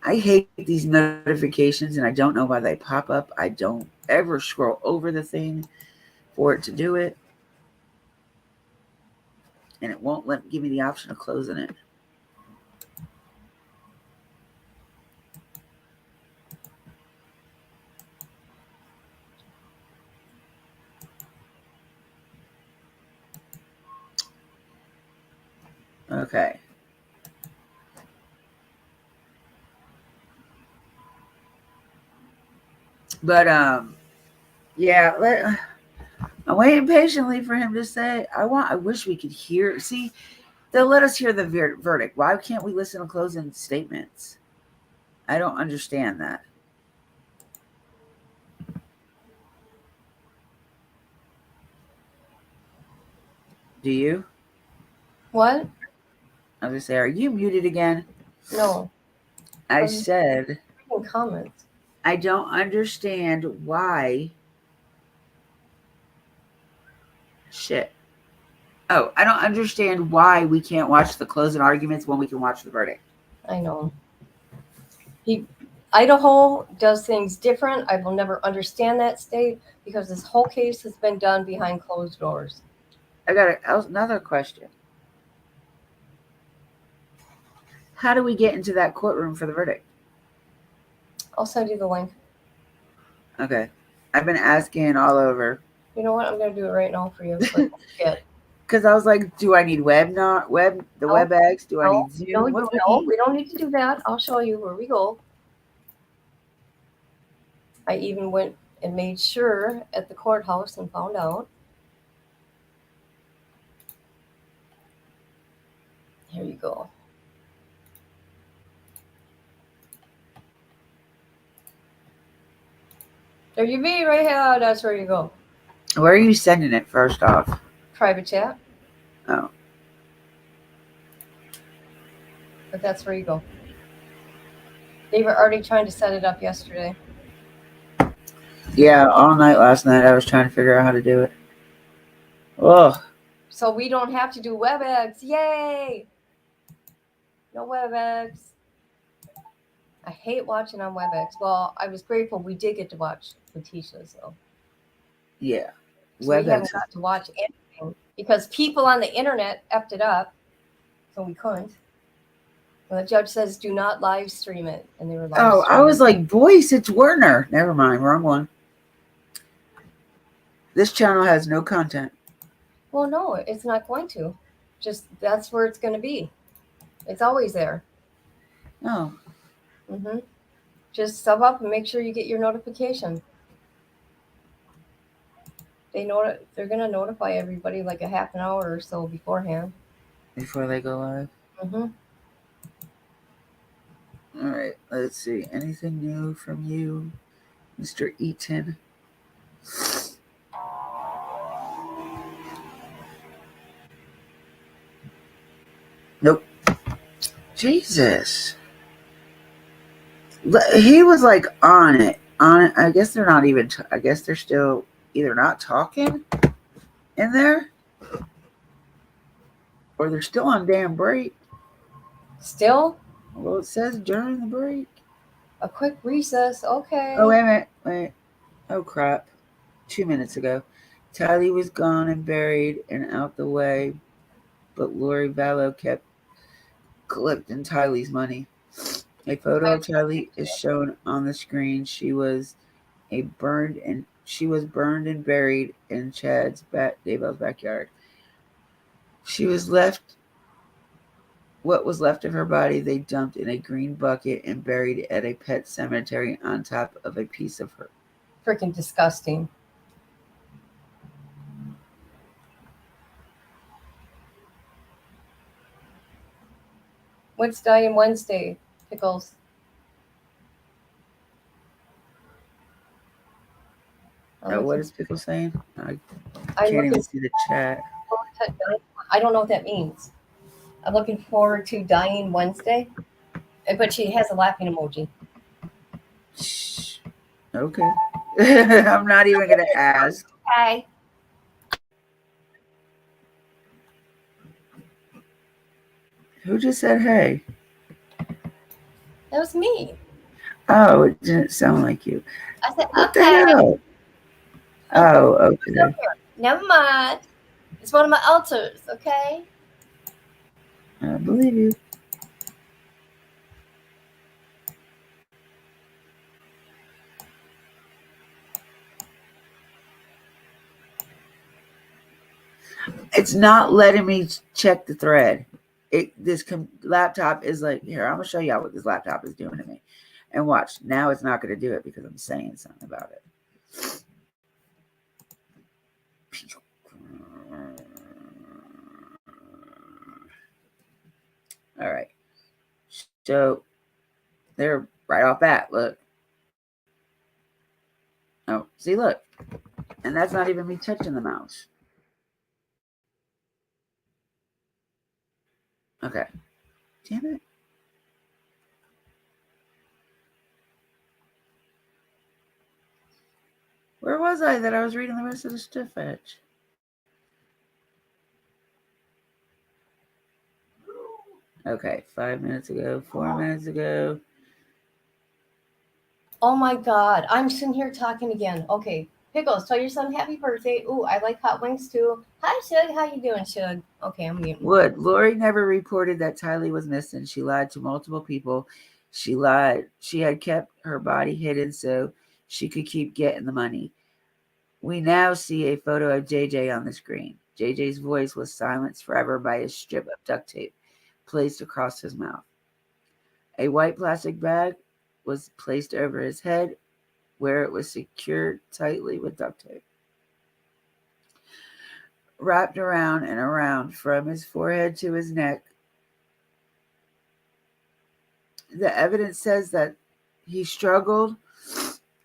I hate these notifications and I don't know why they pop up. I don't ever scroll over the thing for it to do it. And it won't give me the option of closing it. Okay. But yeah, I'm waiting patiently for him to say. I wish we could hear. See, they'll let us hear the verdict. Why can't we listen to closing statements? I don't understand that. Do you? What? I was gonna say, are you muted again? No. I said Reading comments. I don't understand why. Shit. Oh, I don't understand why we can't watch the closing arguments when we can watch the verdict. I know. Idaho does things different. I will never understand that state because this whole case has been done behind closed doors. I got another question. How do we get into that courtroom for the verdict? I'll send you the link. Okay. I've been asking all over. You know what? I'm going to do it right now for you. Because I was like, do I need WebEx? Do I need Zoom? No, we don't need to do that. I'll show you where we go. I even went and made sure at the courthouse and found out. Here you go. There you be, right here. That's where you go. Where are you sending it first off? Private chat. Oh. But that's where you go. They were already trying to set it up yesterday. Yeah, all night last night I was trying to figure out how to do it. Oh. So we don't have to do WebEx. Yay! No WebEx. I hate watching on WebEx. Well, I was grateful we did get to watch Letitia, so. Yeah. So we haven't got to watch anything because people on the internet effed it up, so we couldn't. And the judge says, do not live stream it. And they were live streaming. I was like, voice, it's Werner. Never mind, wrong one. This channel has no content. Well, no, it's not going to. Just that's where it's going to be. It's always there. Oh. Mm-hmm. Just sub up and make sure you get your notification. They're going to notify everybody like a half an hour or so beforehand. Before they go live? Mm-hmm. All right, let's see. Anything new from you, Mr. Eaton? Nope. Jesus. He was like on it. I guess they're not even, I guess they're still either not talking in there or they're still on damn break. Still? Well, it says during the break. A quick recess. Okay. Oh, wait a minute. Wait. Oh, crap. 2 minutes ago. Tylee was gone and buried and out the way, but Lori Vallow kept collecting Tylee's money. A photo of Tylee is shown on the screen. She was burned and buried in Daybell's backyard. She was left What was left of her body they dumped in a green bucket and buried at a pet cemetery on top of a piece of her. Freaking disgusting. What's Dying Wednesday, Pickles? What is Pickle saying? I I'm can't even looking see the chat. forward to, I don't know what that means. I'm looking forward to Dying Wednesday, but she has a laughing emoji. Shh. Okay. I'm not even going to ask. Hi. Who just said hey? That was me. Oh, it didn't sound like you. I said, What the okay. hell? Oh, okay. Never mind. It's one of my altars, okay? I believe you. It's not letting me check the thread. This laptop is like, here, I'm going to show y'all what this laptop is doing to me. And watch, now it's not going to do it because I'm saying something about it. All right. So they're right off bat. Look. Oh, see, look. And that's not even me touching the mouse. Okay. Damn it. Where was I that I was reading the rest of the stiff edge? Okay, 5 minutes ago, 4 minutes ago. Oh my God. I'm sitting here talking again. Okay. Pickles, tell your son happy birthday. Ooh, I like hot wings too. Hi, Shug. How you doing, Shug? Okay, I'm muting. Wood. Lori never reported that Tylee was missing. She lied to multiple people. She lied. She had kept her body hidden so she could keep getting the money. We now see a photo of JJ on the screen. JJ's voice was silenced forever by a strip of duct tape placed across his mouth. A white plastic bag was placed over his head where it was secured tightly with duct tape. Wrapped around and around from his forehead to his neck, the evidence says that he struggled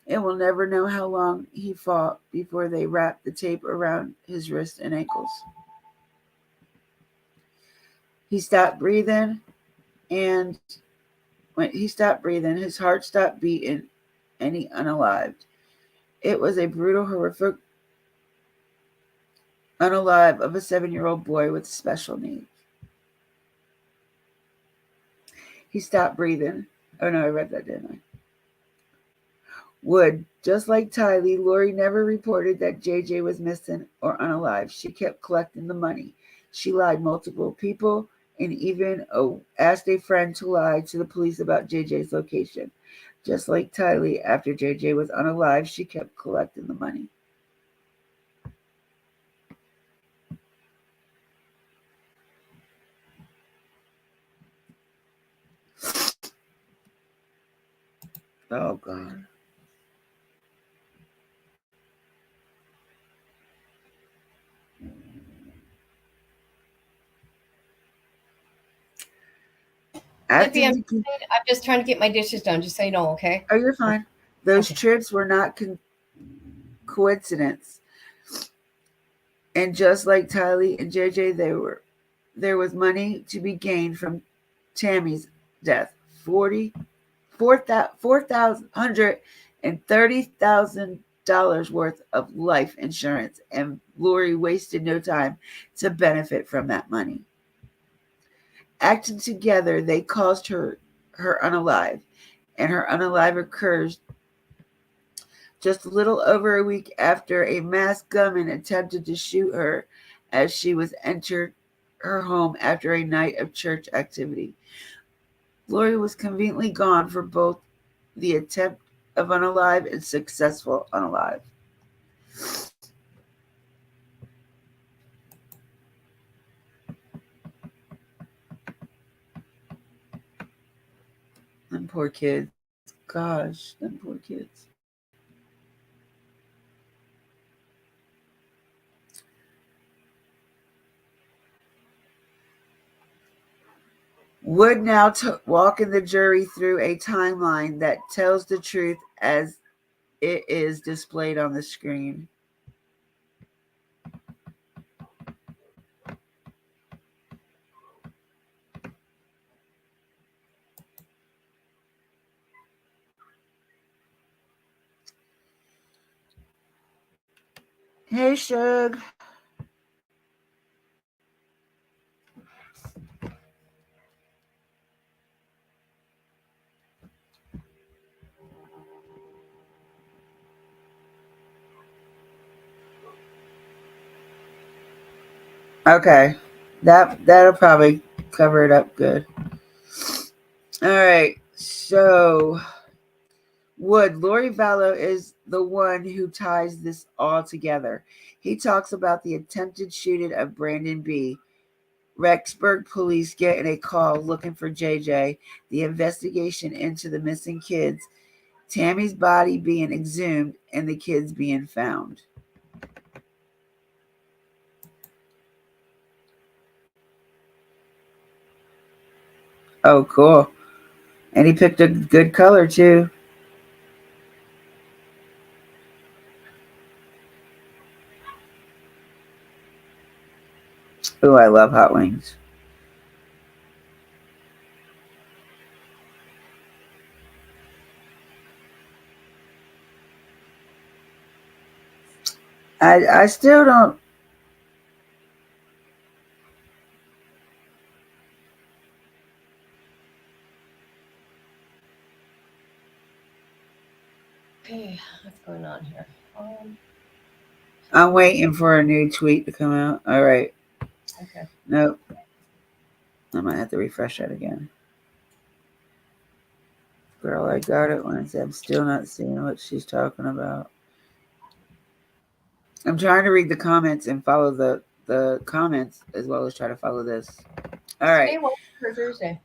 and will never know how long he fought before they wrapped the tape around his wrists and ankles. He stopped breathing, and when he stopped breathing, his heart stopped beating, and he unalived. It was a brutal, horrific unalive of a 7-year-old boy with special needs. He stopped breathing. Oh no, I read that, didn't I? Wood. Just like Tylee, Lori never reported that JJ was missing or unalive. She kept collecting the money. She lied multiple people and even asked a friend to lie to the police about JJ's location. Just like Tylee, after JJ was unalive, she kept collecting the money. Oh, God. I'm just trying to get my dishes done, just so you know, okay? Oh, you're fine. Those trips were not coincidence. And just like Tylee and JJ, there was money to be gained from Tammy's death. $430,000 worth of life insurance, and Lori wasted no time to benefit from that money. Acting together, they caused her unalive, and her unalive occurs just a little over a week after a masked gunman attempted to shoot her as she was entered her home after a night of church activity. Lori was conveniently gone for both the attempt of unalive and successful unalive. poor kids. Gosh, them poor kids. Would now walking the jury through a timeline that tells the truth as it is displayed on the screen. Hey, Shug. Okay, that'll probably cover it up good. All right, so Lori Vallow is the one who ties this all together. He talks about the attempted shooting of Brandon B. Rexburg police getting a call looking for JJ, the investigation into the missing kids, Tammy's body being exhumed, and the kids being found. Oh, cool. And he picked a good color, too. Oh, I love hot wings. I still don't. Okay, what's going on here? I'm waiting for a new tweet to come out. All right. Okay. Nope. I might have to refresh that again. Girl, I got it once. I'm still not seeing what she's talking about. I'm trying to read the comments and follow the comments as well as try to follow this. All right. Today, Wednesday or Thursday?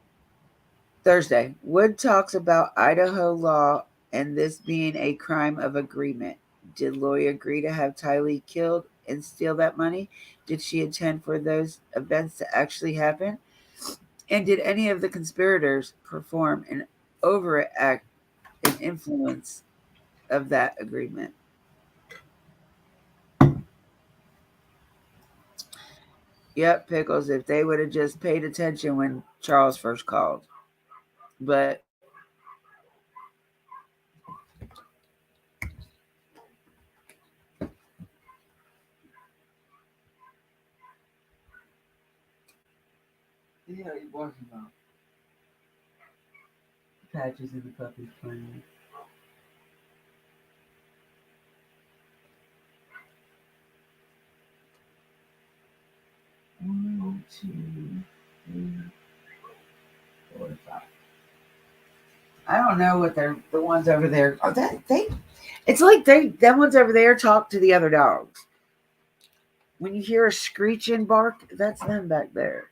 Thursday. Wood talks about Idaho law and this being a crime of agreement. Did Lori agree to have Tylee killed and steal that money? Did she intend for those events to actually happen? And did any of the conspirators perform an overact in influence of that agreement? Yep, Pickles, if they would have just paid attention when Charles first called. But yeah, you're walking about patches in the puppy's playing. One, 2, 3, 4, 5. I don't know what they're the ones over there. Oh, it's like them ones over there talk to the other dogs. When you hear a screeching bark, that's them back there.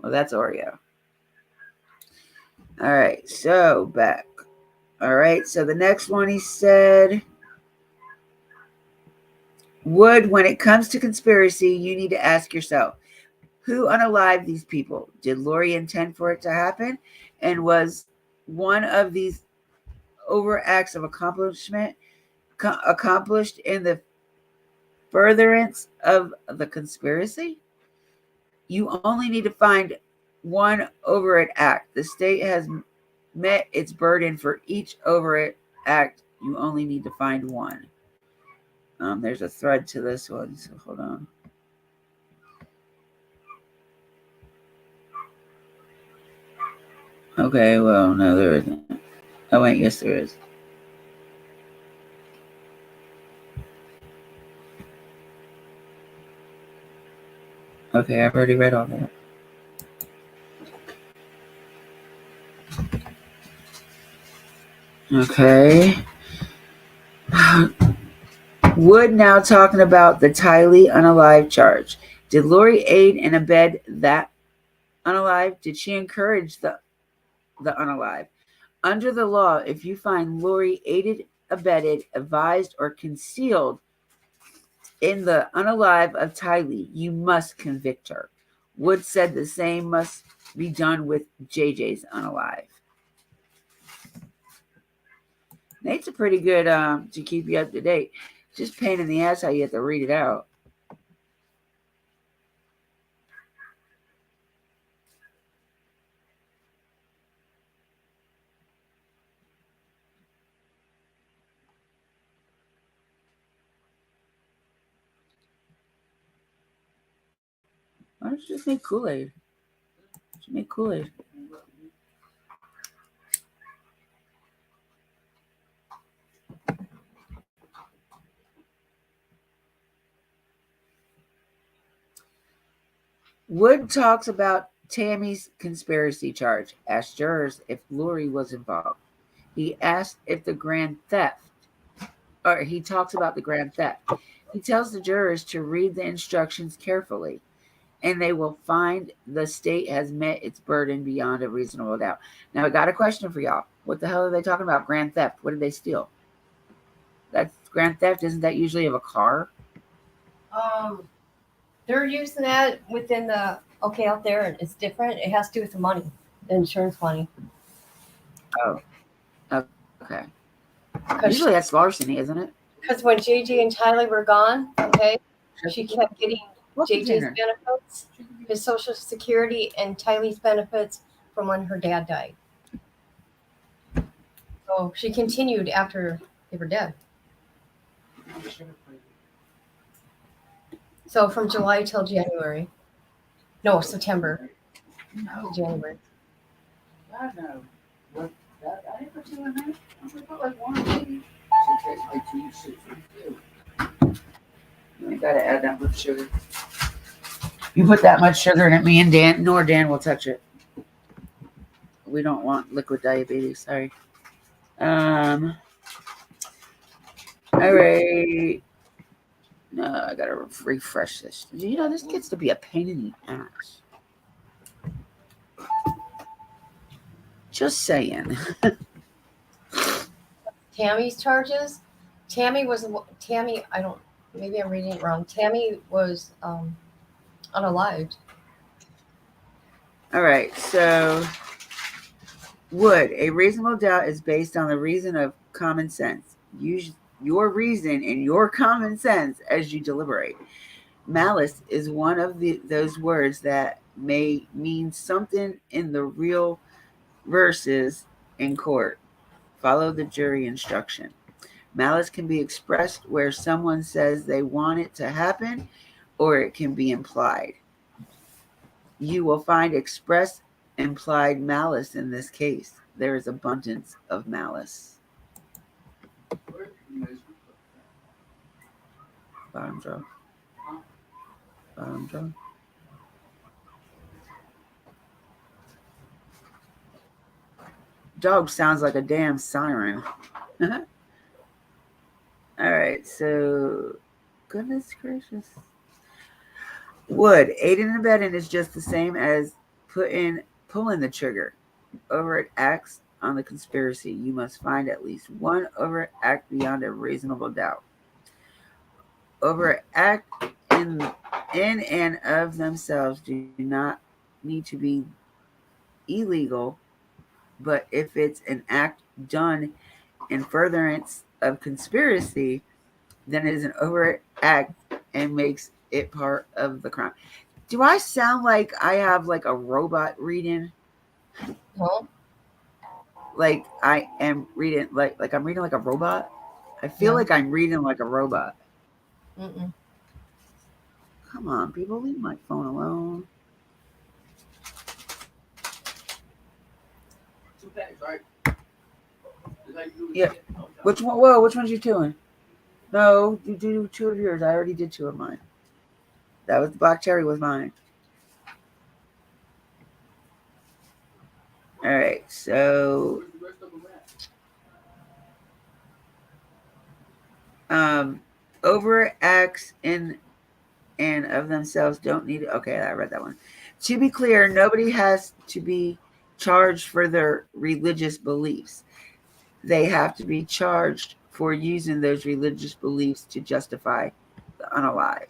Well, that's Oreo. All right, so back. All right, so the next one he said, Wood, when it comes to conspiracy, you need to ask yourself, who unalived these people? Did Lori intend for it to happen? And was one of these overacts of accomplishment accomplished in the furtherance of the conspiracy? You only need to find one overt act. The state has met its burden for each overt act. You only need to find one. There's a thread to this one, so hold on. Okay, well, no, there isn't. Oh, wait, yes, there is. Okay, I've already read all that. Okay. Wood now talking about the Tylee unalive charge. Did Lori aid and abet that unalive? Did she encourage the unalive? Under the law, if you find Lori aided, abetted, advised, or concealed in the unalive of Tylee, you must convict her. Wood said the same must be done with JJ's unalive. Nate's a pretty good to keep you up to date. Just pain in the ass how you have to read it out. Why don't you just make Kool-Aid? Just make Kool-Aid. Wood talks about Tammy's conspiracy charge, asked jurors if Lori was involved. He asked if the grand theft, or he talks about the grand theft. He tells the jurors to read the instructions carefully, and they will find the state has met its burden beyond a reasonable doubt. Now, I got a question for y'all. What the hell are they talking about? Grand theft. What did they steal? That's grand theft. Isn't that usually of a car? They're using that within the out there, and it's different. It has to do with the money, the insurance money. Oh, okay. Usually that's larceny, isn't it? Because when JJ and Tyler were gone, she kept getting JJ's benefits, his Social Security, and Tylee's benefits from when her dad died. So she continued after they were dead. So from July till January. No, September. No. January. God, no. What? I didn't put two in there. I put like one, maybe. You gotta add that much sugar. You put that much sugar in it, me and Dan, nor Dan will touch it. We don't want liquid diabetes. Sorry. All right. No, I gotta refresh this. You know, this gets to be a pain in the ass. Just saying. Tammy's charges. Tammy, maybe I'm reading it wrong. Tammy was unalived. All right, so Wood, a reasonable doubt is based on the reason of common sense. Use your reason and your common sense as you deliberate. Malice is one of those words that may mean something in the real versus in court. Follow the jury instruction. Malice can be expressed where someone says they want it to happen, or it can be implied. You will find express implied malice in this case. There is abundance of malice. Bottom draw. Bottom draw. Dog sounds like a damn siren. All right, so goodness gracious. Wood, aiding and abetting is just the same as pulling the trigger. Overt acts on the conspiracy. You must find at least one overt act beyond a reasonable doubt. Overt act in and of themselves do not need to be illegal, but if it's an act done in furtherance of conspiracy, then it is an overt act and makes it part of the crime. Do I sound like I have like a robot reading? No. Like I am reading like I'm reading like a robot? I feel like I'm reading like a robot. Mm-mm. Come on, people, leave my phone alone. Yeah. Which one? Whoa, which one's you doing? No, you do two of yours. I already did two of mine. That was the black cherry was mine. All right, so overt acts in and of themselves don't need it. Okay, I read that one. To be clear, nobody has to be charged for their religious beliefs. They have to be charged for using those religious beliefs to justify the unalive.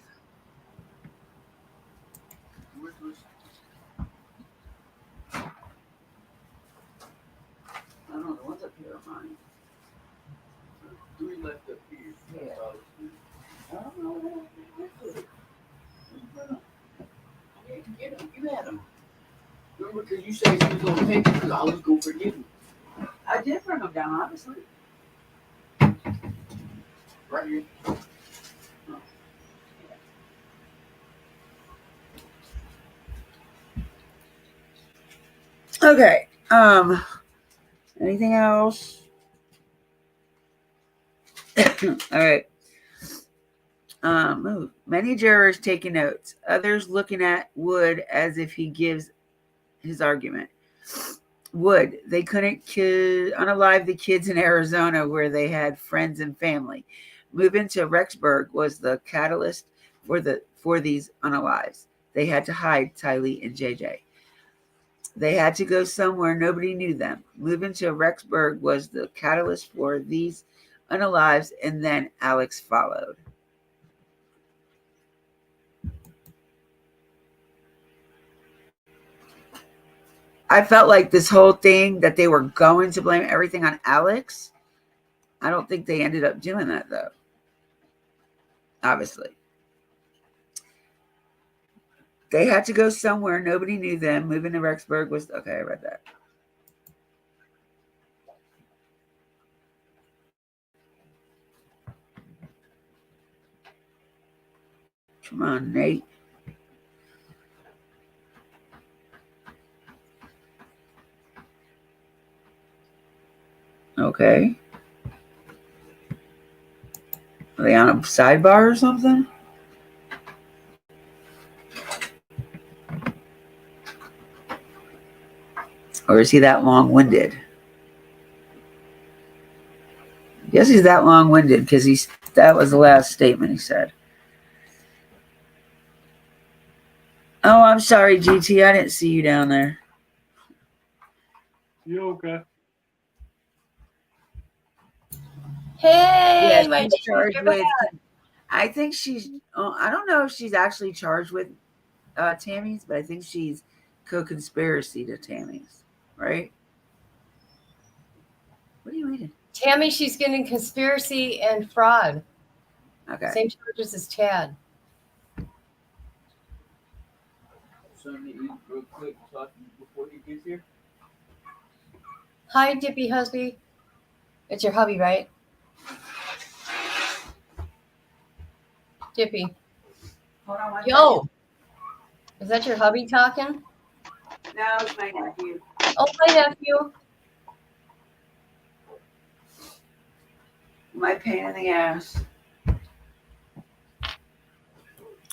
I don't know, the ones up here are mine. Three left up here. Yeah. I don't know. Get them. You had them. Remember, because you said you was going to take it, because I was going to forgive you. I did bring them down, obviously. Right here. Okay. Anything else? All right. Many jurors taking notes, others looking at Wood as if he gives his argument. Wood, they couldn't unalive the kids in Arizona where they had friends and family. Moving to Rexburg was the catalyst for these unalives. They had to hide Tylee and JJ. They had to go somewhere nobody knew them. Moving to Rexburg was the catalyst for these unalives, and then Alex followed. I felt like this whole thing that they were going to blame everything on Alex. I don't think they ended up doing that, though. Obviously. They had to go somewhere. Nobody knew them. Moving to Rexburg was... Okay, I read that. Come on, Nate. Okay. Are they on a sidebar or something? Or is he that long-winded? I guess he's that long-winded because that was the last statement he said. Oh, I'm sorry, GT. I didn't see you down there. You okay? Hey, Yeah, my she's dear, charged you're with... back. I think she's... I don't know if she's actually charged with Tammy's, but I think she's co-conspiracy to Tammy's, right? What are you reading? Tammy, she's getting conspiracy and fraud. Okay. Same charges as Chad. Something to eat real quick before he gets here. Hi, Dippy husby. It's your hubby, right? Dippy. Hold on one Yo! Is that your hubby talking? second. No, it's my nephew. Oh, my nephew. My pain in the ass.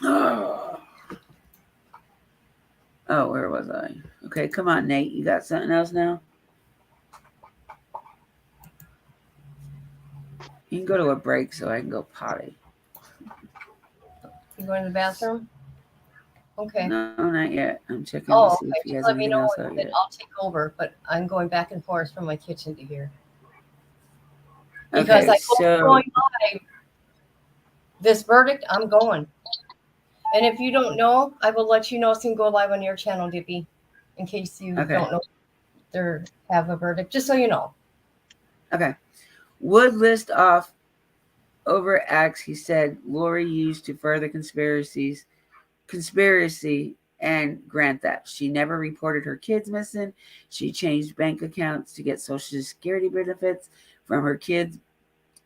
Oh, where was I? Okay, come on, Nate. You got something else now? You can go to a break so I can go potty. You going to the bathroom? Okay. No, not yet. I'm checking to Oh, see okay. if he Just has let me anything know else and out then yet. I'll take over. But I'm going back and forth from my kitchen to here. Because Okay, I told you going live this verdict, I'm going. And if you don't know, I will let you know soon. Go live on your channel, Dippy, in case you Okay. don't know they have a verdict. Just so you know. Okay. Would list off over acts he said Lori used to further conspiracy and grand theft. She never reported her kids missing. She changed bank accounts to get Social Security benefits from her kids,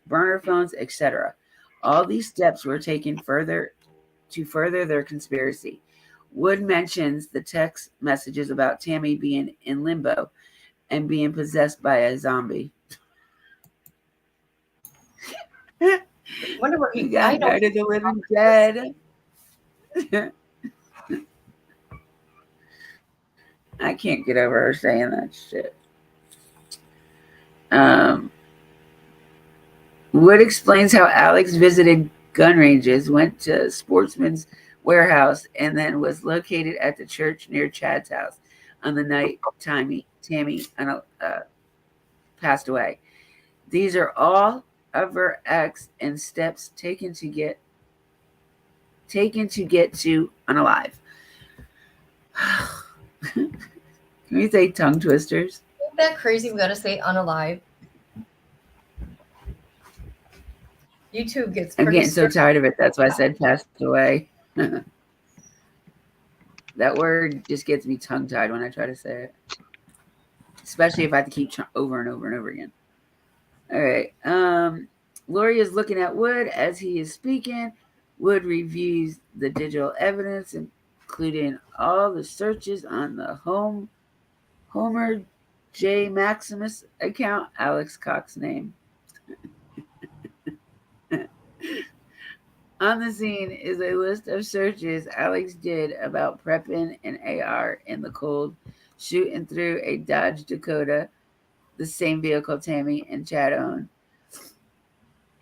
burner phones, etc. All these steps were taken to further their conspiracy. Wood mentions the text messages about Tammy being in limbo and being possessed by a zombie. Wonder what You got I don't Night of the Living Dead. I can't get over her saying that shit. Wood explains how Alex visited gun ranges, went to Sportsman's Warehouse, and then was located at the church near Chad's house. on the night Tammy passed away. These are all of her acts and steps taken to get to unalive. Can we say tongue twisters? Isn't that crazy? We gotta say unalive. YouTube gets I'm pretty getting so strict. tired of it. That's why I said passed away. That word just gets me tongue tied when I try to say it, especially if I have to keep over and over and over again. All right. Lori is looking at Wood as he is speaking. Wood reviews the digital evidence, including all the searches on the Homer J. Maximus account, Alex Cox's name. On the scene is a list of searches Alex did about prepping an AR in the cold, shooting through a Dodge Dakota, the same vehicle Tammy and Chad own,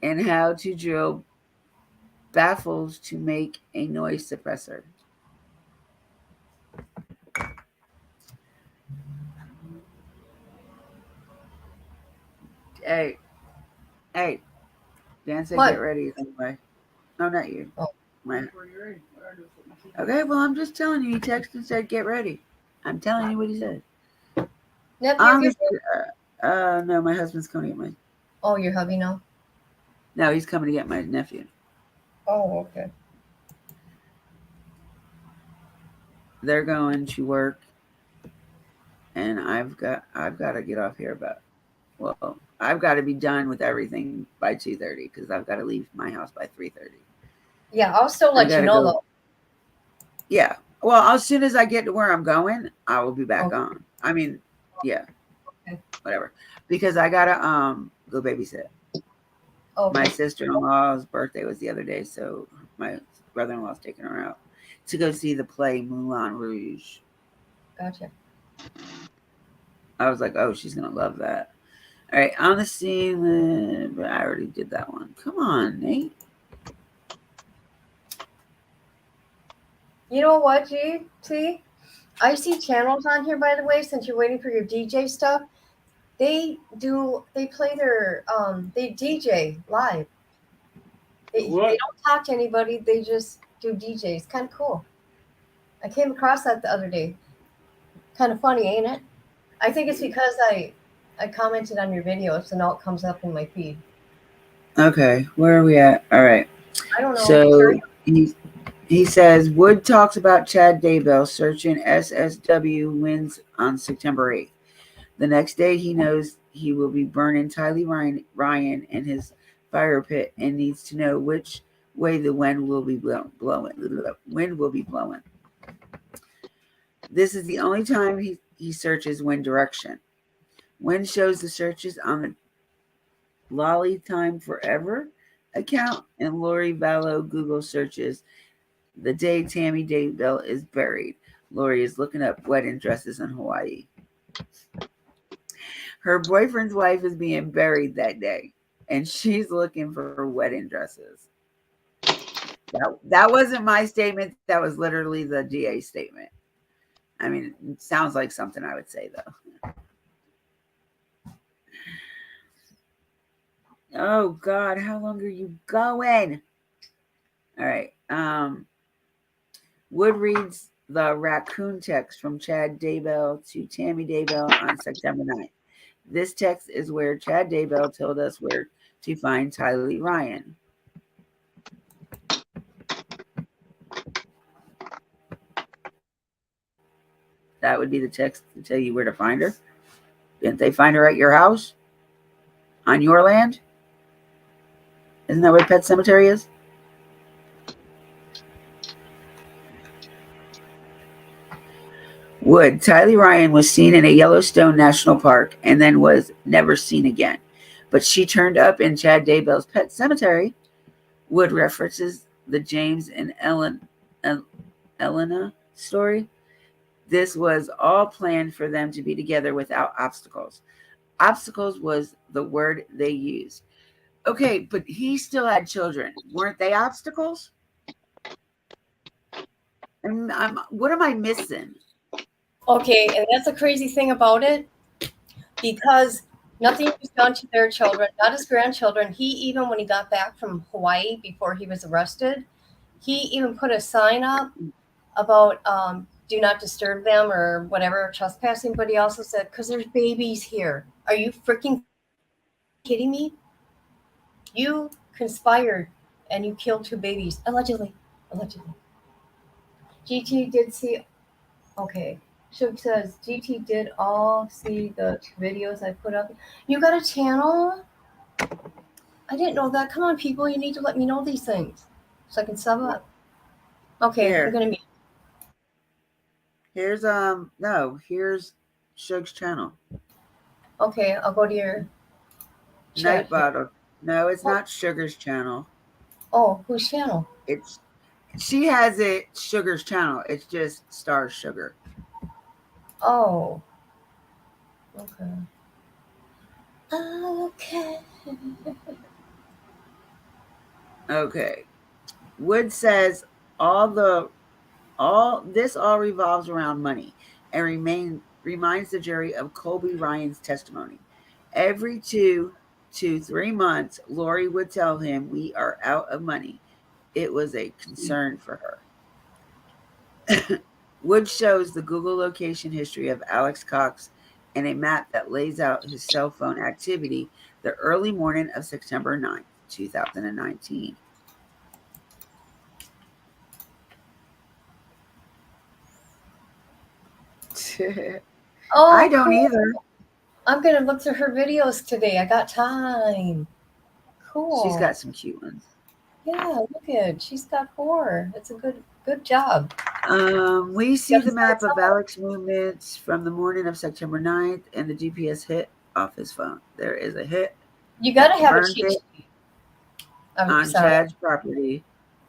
and how to drill baffles to make a noise suppressor. Hey, Dan said What? get ready. Anyway. No, not you. Oh. Okay, well, I'm just telling you. He texted and said get ready. I'm telling you what he said. Nephew, No, my husband's coming to get my. Oh, your hubby now? No, he's coming to get my nephew. Oh, okay. They're going to work, and I've got to get off here I've got to be done with everything by 2:30 because I've got to leave my house by 3:30. Yeah, I'll still let you know though. Yeah. Well, as soon as I get to where I'm going, I will be back Okay. on. I mean, yeah. Okay. Whatever. Because I gotta go babysit. Okay. My sister-in-law's birthday was the other day, so my brother-in-law's taking her out to go see the play Moulin Rouge. Gotcha. I was like, oh, she's gonna love that. All right, on the scene, but I already did that one. Come on, Nate. You know what, T? I see channels on here, by the way, since you're waiting for your DJ stuff. They play their, they DJ live. They don't talk to anybody. They just do DJ. It's kind of cool. I came across that the other day. Kind of funny, ain't it? I think it's because I commented on your video, so now it comes up in my feed. Okay, where are we at? All right. I don't know. So he says Wood talks about Chad Daybell searching SSW wins on September 8th. The next day, he knows he will be burning Tylee Ryan in his fire pit and needs to know which way the wind will be blowing. Wind will be blowing. This is the only time he searches wind direction. Wind shows the searches on the Lolly Time Forever account and Lori Vallow Google searches the day Tammy Daybell is buried. Lori is looking up wedding dresses in Hawaii. Her boyfriend's wife is being buried that day, and she's looking for wedding dresses. That wasn't my statement. That was literally the DA statement. I mean, it sounds like something I would say, though. Oh, God, how long are you going? All right. Wood reads the raccoon text from Chad Daybell to Tammy Daybell on September 9th. This text is where Chad Daybell told us where to find Tylee Ryan. That would be the text to tell you where to find her. Didn't they find her at your house? On your land? Isn't that where Pet Cemetery is? Wood. Tylee Ryan was seen in a Yellowstone National Park and then was never seen again. But she turned up in Chad Daybell's Pet Cemetery. Wood references the James and Elena story. This was all planned for them to be together without obstacles. Obstacles was the word they used. Okay, but he still had children. Weren't they obstacles? And what am I missing? Okay, and that's the crazy thing about it, because nothing was done to their children, not his grandchildren. He even, when he got back from Hawaii before he was arrested, he even put a sign up about do not disturb them or whatever, trespassing. But he also said, because there's babies here. Are you freaking kidding me? You conspired and you killed 2 babies, allegedly. Allegedly. GT did see. Okay. Shug says GT did all see the videos I put up. You got a channel? I didn't know that. Come on, people. You need to let me know these things so I can sub up. Okay, Here. I'm gonna mute. Here's here's Shug's channel. Okay, I'll go to your Night chat. Bottle. No, it's not Sugar's channel. Oh, whose channel? She has it Sugar's channel. It's just Star Sugar. Oh. Okay. Okay. Okay. Wood says all revolves around money and reminds the jury of Colby Ryan's testimony. Every 2 to 3 months, Lori would tell him, "We are out of money." It was a concern for her. Wood shows the Google location history of Alex Cox and a map that lays out his cell phone activity the early morning of September 9th, 2019. Oh, I don't cool. either. I'm gonna look through her videos today. I got time. Cool. She's got some cute ones. Yeah, look at. She's got 4. It's a good job. We see Gotta the map start of Alex movements from the morning of September 9th and the GPS hit off his phone. There is a hit. You gotta have a Burned cheat it sheet. I'm on sorry. Chad's property.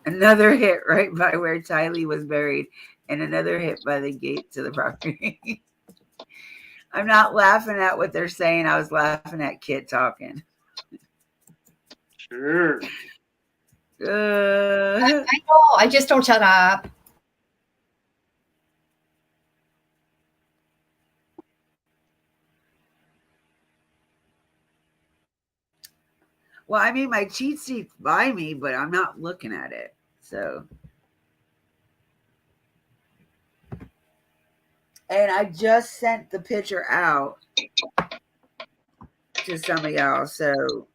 Another hit right by where Tylee was buried, and another hit by the gate to the property. I'm not laughing at what they're saying. I was laughing at Kit talking. Sure. I know. I just don't shut up. Well, I mean, my cheat sheet's by me, but I'm not looking at it. So, and I just sent the picture out to some of y'all. So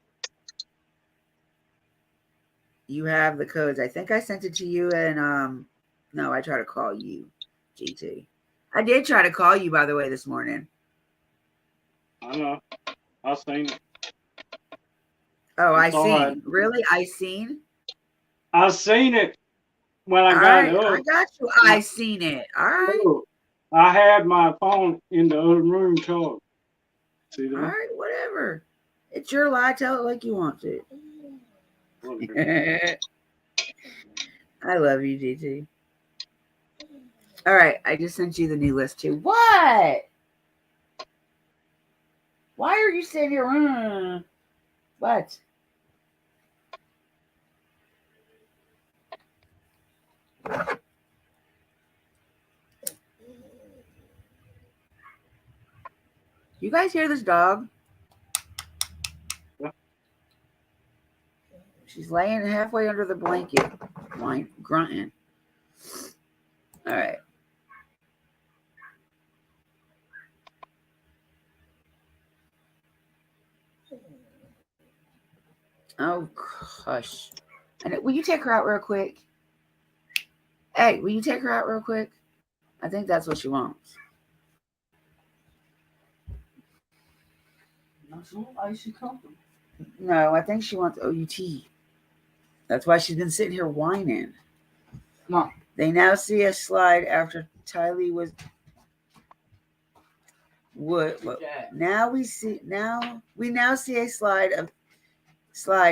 you have the codes. I think I sent it to you, and no, I tried to call you, GT. I did try to call you, by the way, this morning. I know. I seen it. Oh, I It's all seen. right. Really? I seen? I seen it when I All got right, up. I got you. I seen it. All right. Oh, I had my phone in the other room charged. See All that? right, whatever. It's your lie. Tell it like you want to. I love you, GT. All right, I just sent you the new list too. What? Why are you sitting here? What? You guys hear this dog? Yeah. She's laying halfway under the blanket, grunting. All right. Oh, hush. And will you take her out real quick? Hey, will you take her out real quick? I think that's what she wants. No, I think she wants OUT. That's why she's been sitting here whining. No. They now see a slide after Tylee was. What? Now we see a slide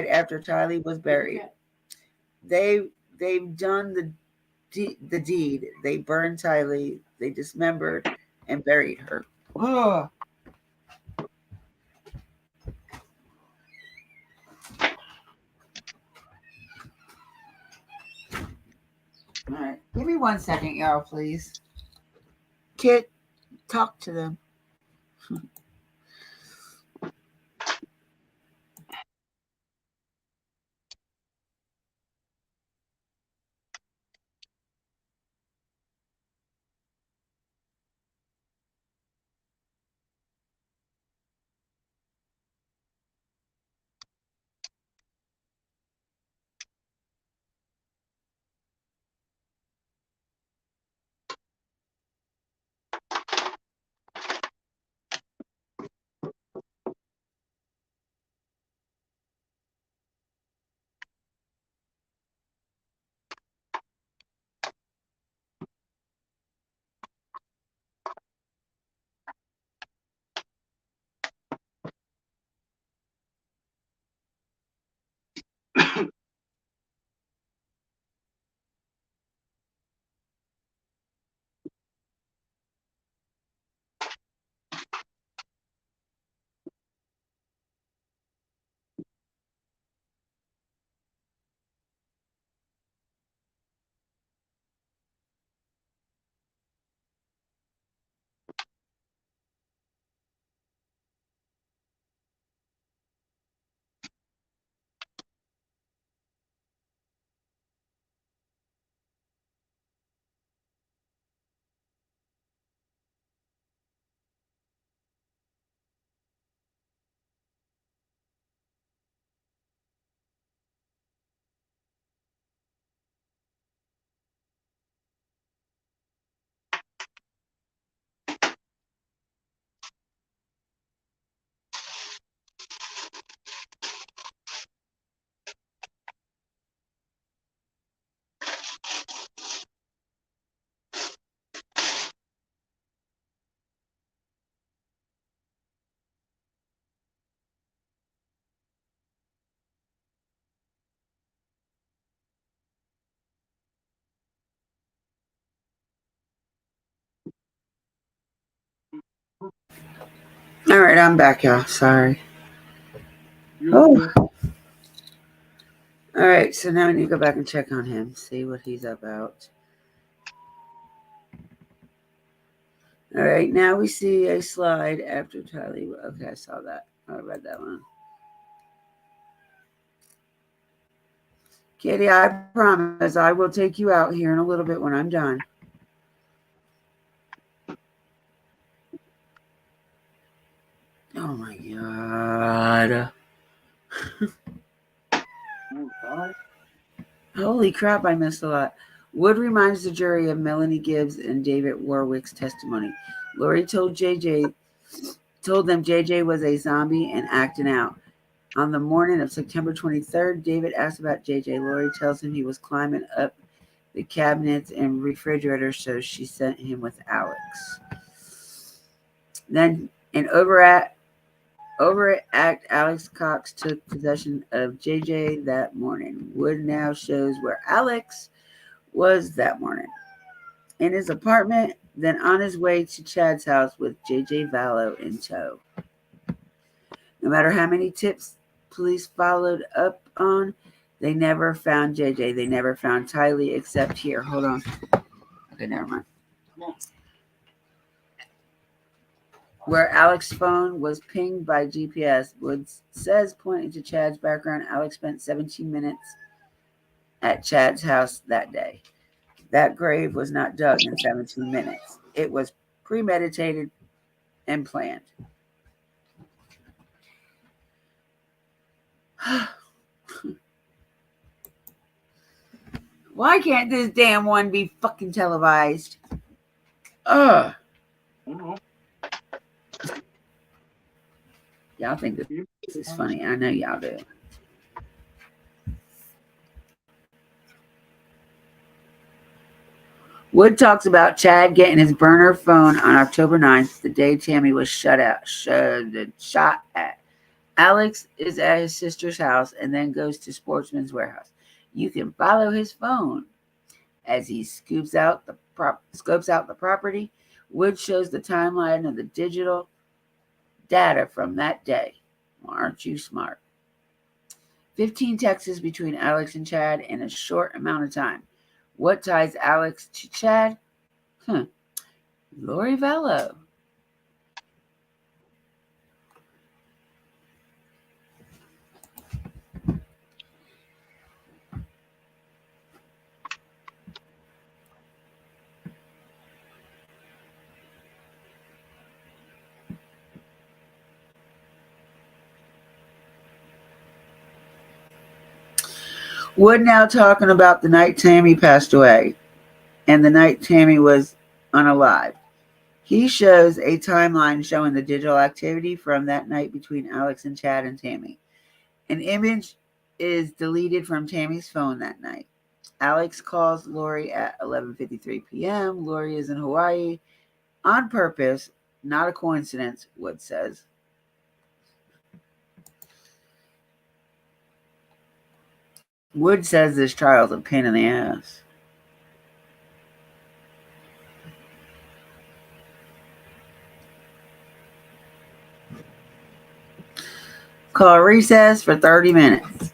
after Tylee was buried. They've done the deed. They burned Tylee. They dismembered and buried her. Ugh. All right, give me 1 second, y'all, please. Kit, Talk to them. All right, I'm back, y'all. Sorry. Oh. All right, so now we need to go back and check on him, see what he's about. All right, now we see a slide after Tylee. Okay, I saw that. I read that one. Katie, I promise I will take you out here in a little bit when I'm done. Oh my God. Holy crap, I missed a lot. Wood reminds the jury of Melanie Gibbs and David Warwick's testimony. Lori told them JJ was a zombie and acting out. On the morning of September 23rd, David asks about JJ. Lori tells him he was climbing up the cabinets and refrigerators, so she sent him with Alex. Then, in overact, Alex Cox took possession of JJ that morning. Wood now shows where Alex was that morning. In his apartment, then on his way to Chad's house with JJ Vallow in tow. No matter how many tips police followed up on, they never found JJ. They never found Tylee except here. Hold on. Okay, never mind. Where Alex's phone was pinged by GPS. Woods says, pointing to Chad's background, Alex spent 17 minutes at Chad's house that day. That grave was not dug in 17 minutes. It was premeditated and planned. Why can't this damn one be fucking televised? Ugh. Y'all think this is funny. I know y'all do. Wood talks about Chad getting his burner phone on October 9th, the day Tammy was shot at. Alex is at his sister's house and then goes to Sportsman's Warehouse. You can follow his phone as he scopes out the property. Wood shows the timeline of the digital data from that day. Well, aren't you smart? 15 texts between Alex and Chad in a short amount of time. What ties Alex to Chad? Lori Vallow. Wood now talking about the night Tammy passed away and the night Tammy was unalived. He shows a timeline showing the digital activity from that night between Alex and Chad and Tammy. An image is deleted from Tammy's phone that night. Alex calls Lori at 11:53 p.m. Lori is in Hawaii on purpose, not a coincidence, Wood says. Wood says this trial's a pain in the ass. Call recess for 30 minutes.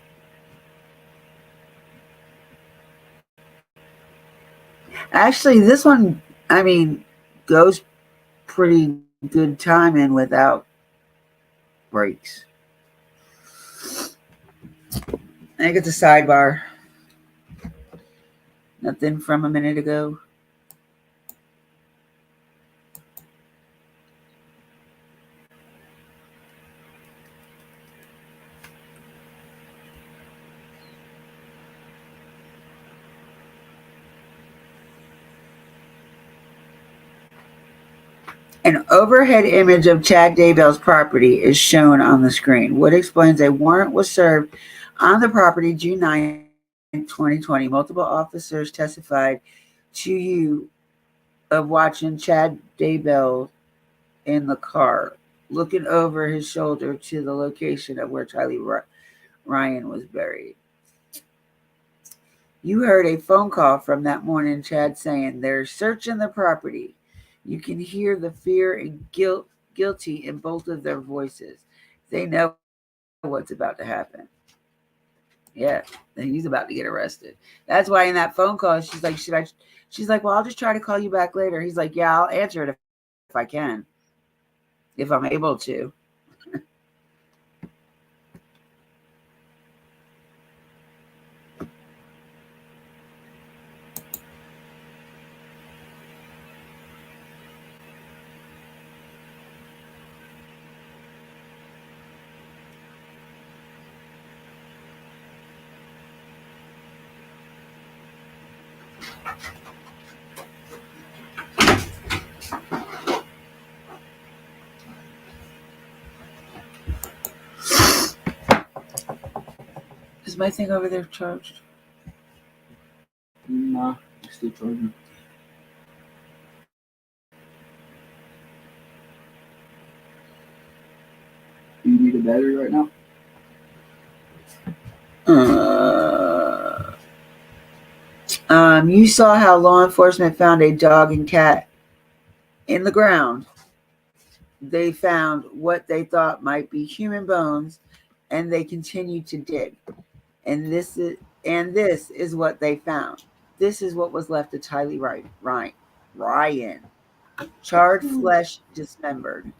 Actually, this one, goes pretty good timing without breaks. I think it's a sidebar. Nothing from a minute ago. An overhead image of Chad Daybell's property is shown on the screen. Wood explains a warrant was served on the property June 9, 2020. Multiple officers testified to you of watching Chad Daybell in the car, looking over his shoulder to the location of where Tylee Ryan was buried. You heard a phone call from that morning, Chad saying they're searching the property. You can hear the fear and guilty in both of their voices. They know what's about to happen. Yeah, he's about to get arrested. That's why in that phone call, she's like, She's like, well, I'll just try to call you back later. He's like, yeah, I'll answer it if I can, if I'm able to. Is my thing over there charged? Nah, it's still charging. Do you need a battery right now? You saw how law enforcement found a dog and cat in the ground. They found what they thought might be human bones, and they continued to dig. And this is what they found. This is what was left of Tylee Ryan. Charred flesh dismembered.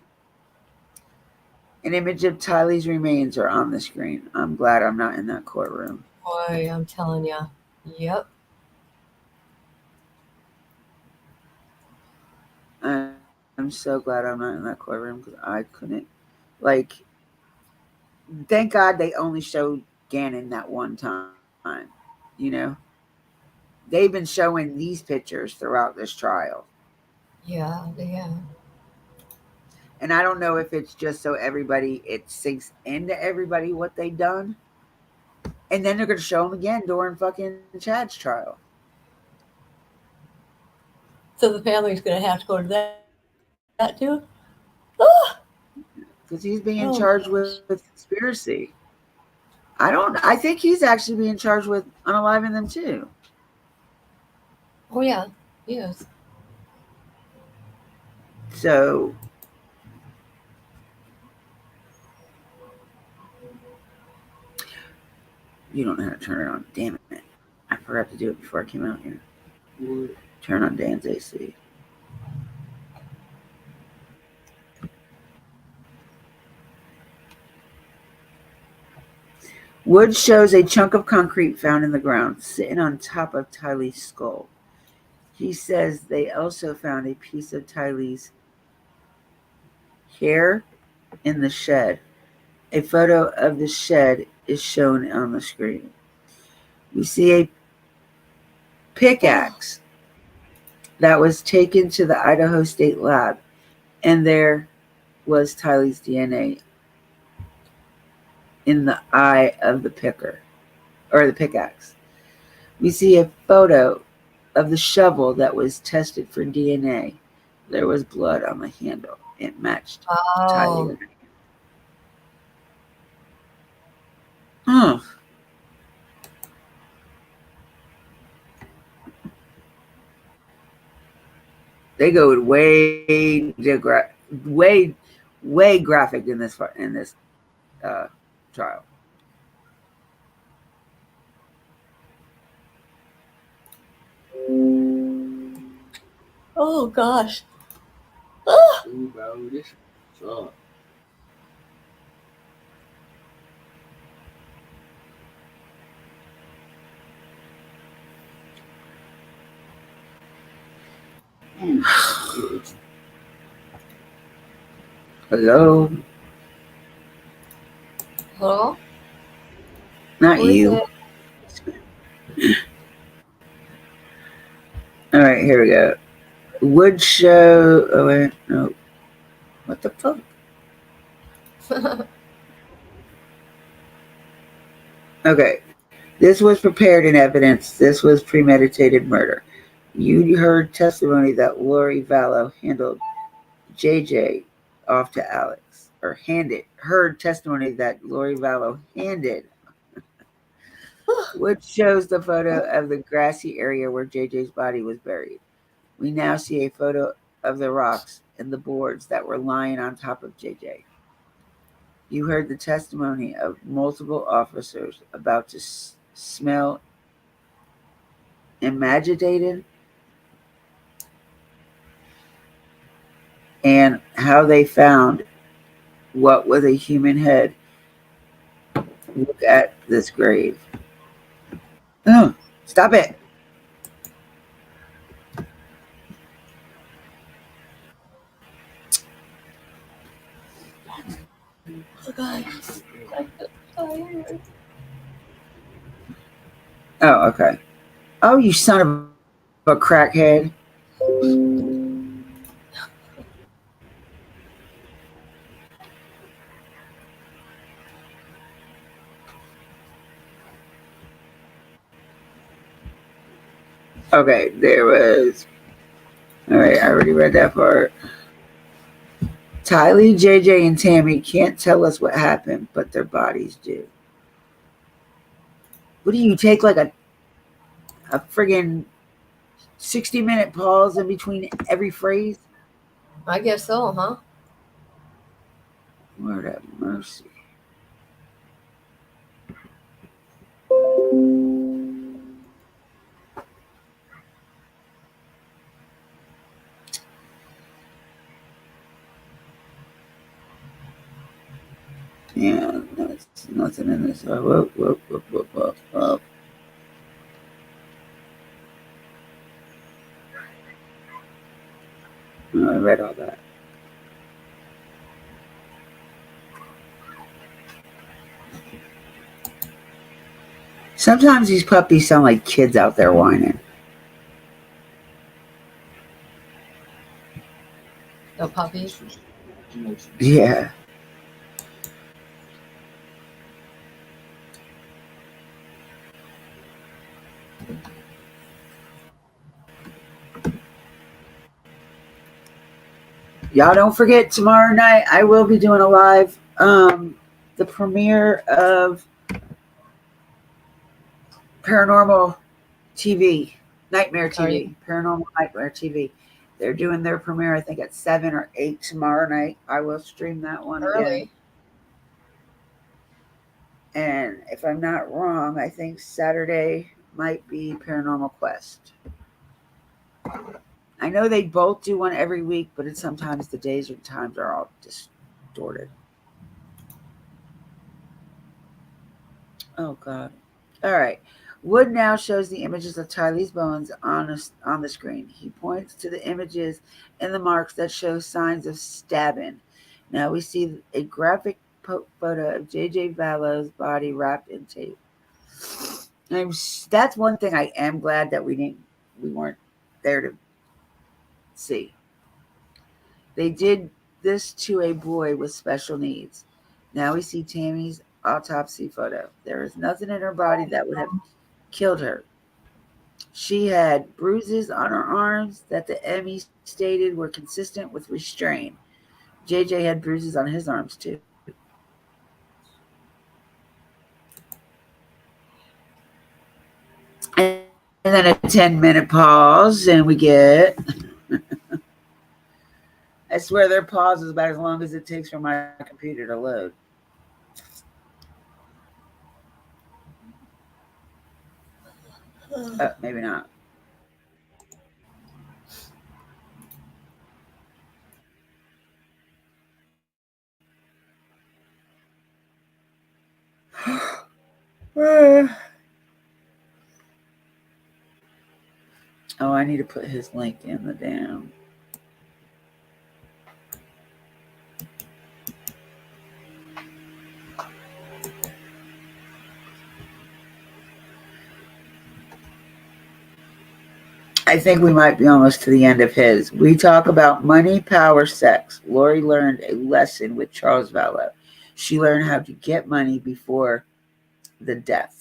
An image of Tylee's remains are on the screen. I'm glad I'm not in that courtroom. Boy, I'm telling you. Yep. I'm so glad I'm not in that courtroom because I couldn't. Like, thank God they only showed Gannon that one time. You know, they've been showing these pictures throughout this trial. Yeah, they have. And I don't know if it's just so it sinks into everybody what they done. And then they're going to show them again during fucking Chad's trial. So the family's going to have to go to that too? Because he's being charged with conspiracy. I think he's actually being charged with unaliving them too. Oh, yeah, he is. So you don't know how to turn it on. Damn it. I forgot to do it before I came out here. Turn on Dan's AC. Wood shows a chunk of concrete found in the ground, sitting on top of Tylee's skull. He says they also found a piece of Tylee's hair in the shed. A photo of the shed is shown on the screen. We see a pickaxe that was taken to the Idaho State Lab, and there was Tylee's DNA in the eye of the picker, or the pickaxe. We see a photo of the shovel that was tested for DNA. There was blood on the handle. It matched Oh, Tylee. Huh. They go way graphic in this trial. oh gosh. Ooh, bro, this sucks. Hello, Hello? not Who is you. it? All right, here we go. Wood show. Oh wait, no. What the fuck? Okay, this was prepared in evidence. This was premeditated murder. You heard testimony that Lori Vallow handled JJ off to Alex, or heard testimony that Lori Vallow handed, which shows the photo of the grassy area where JJ's body was buried. We now see a photo of the rocks and the boards that were lying on top of JJ. You heard the testimony of multiple officers about to smell imaginated and how they found what was a human head. Look at this grave. Oh, stop it. Oh gosh. I'm tired. Oh, okay. Oh, you son of a crackhead. Okay, there was. All right, I already read that part. Tylee, JJ, and Tammy can't tell us what happened, but their bodies do. What do you take like a friggin' 60-minute pause in between every phrase? I guess so, huh? Lord have mercy. Yeah, that's nothing in this. Whoop, whoop, whoop, whoop, whoop, whoop. I read all that. Sometimes these puppies sound like kids out there whining. The puppies. Yeah. Y'all don't forget, tomorrow night I will be doing a live, the premiere of Paranormal TV, Nightmare TV, Paranormal Nightmare TV. They're doing their premiere, I think, at 7 or 8 tomorrow night. I will stream that one Early. again. And if I'm not wrong, I think Saturday might be Paranormal Quest. I know they both do one every week, but it's sometimes the days or times are all distorted. Oh, God. All right. Wood now shows the images of Tylee's bones on the screen. He points to the images and the marks that show signs of stabbing. Now we see a graphic photo of JJ Vallow's body wrapped in tape. That's one thing I am glad that we weren't there to see. They did this to a boy with special needs. Now we see Tammy's autopsy photo. There is nothing in her body that would have killed her. She had bruises on her arms that the ME stated were consistent with restraint. JJ had bruises on his arms too. And then a 10-minute pause, and we get. I swear their pause is about as long as it takes for my computer to load. Maybe not. Oh, I need to put his link in the damn. I think we might be almost to the end of his. We talk about money, power, sex. Lori learned a lesson with Charles Vallow. She learned how to get money before the death.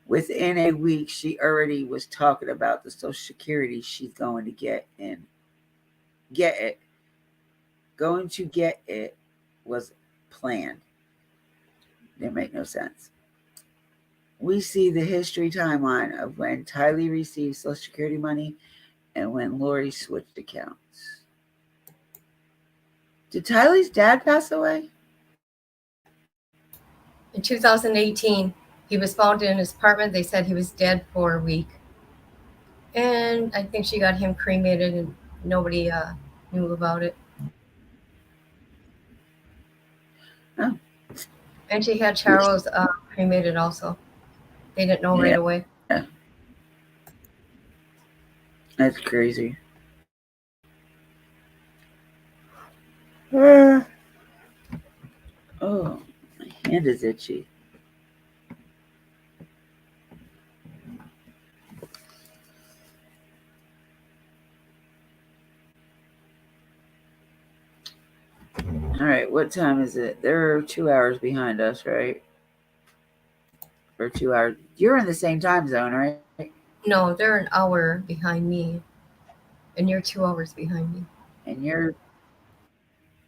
Within a week, she already was talking about the Social Security she's going to get and get it. Going to get it was planned. Didn't make no sense. We see the history timeline of when Tylee received Social Security money and when Lori switched accounts. Did Tylee's dad pass away? In 2018, he was found in his apartment. They said he was dead for a week. And I think she got him cremated and nobody knew about it. Oh. And she had Charles cremated also. They didn't know right away. That's crazy. Oh, my hand is itchy. All right, what time is it? They're 2 hours behind us, right? Or 2 hours. You're in the same time zone, right? No, they're an hour behind me. And you're 2 hours behind me. And you're,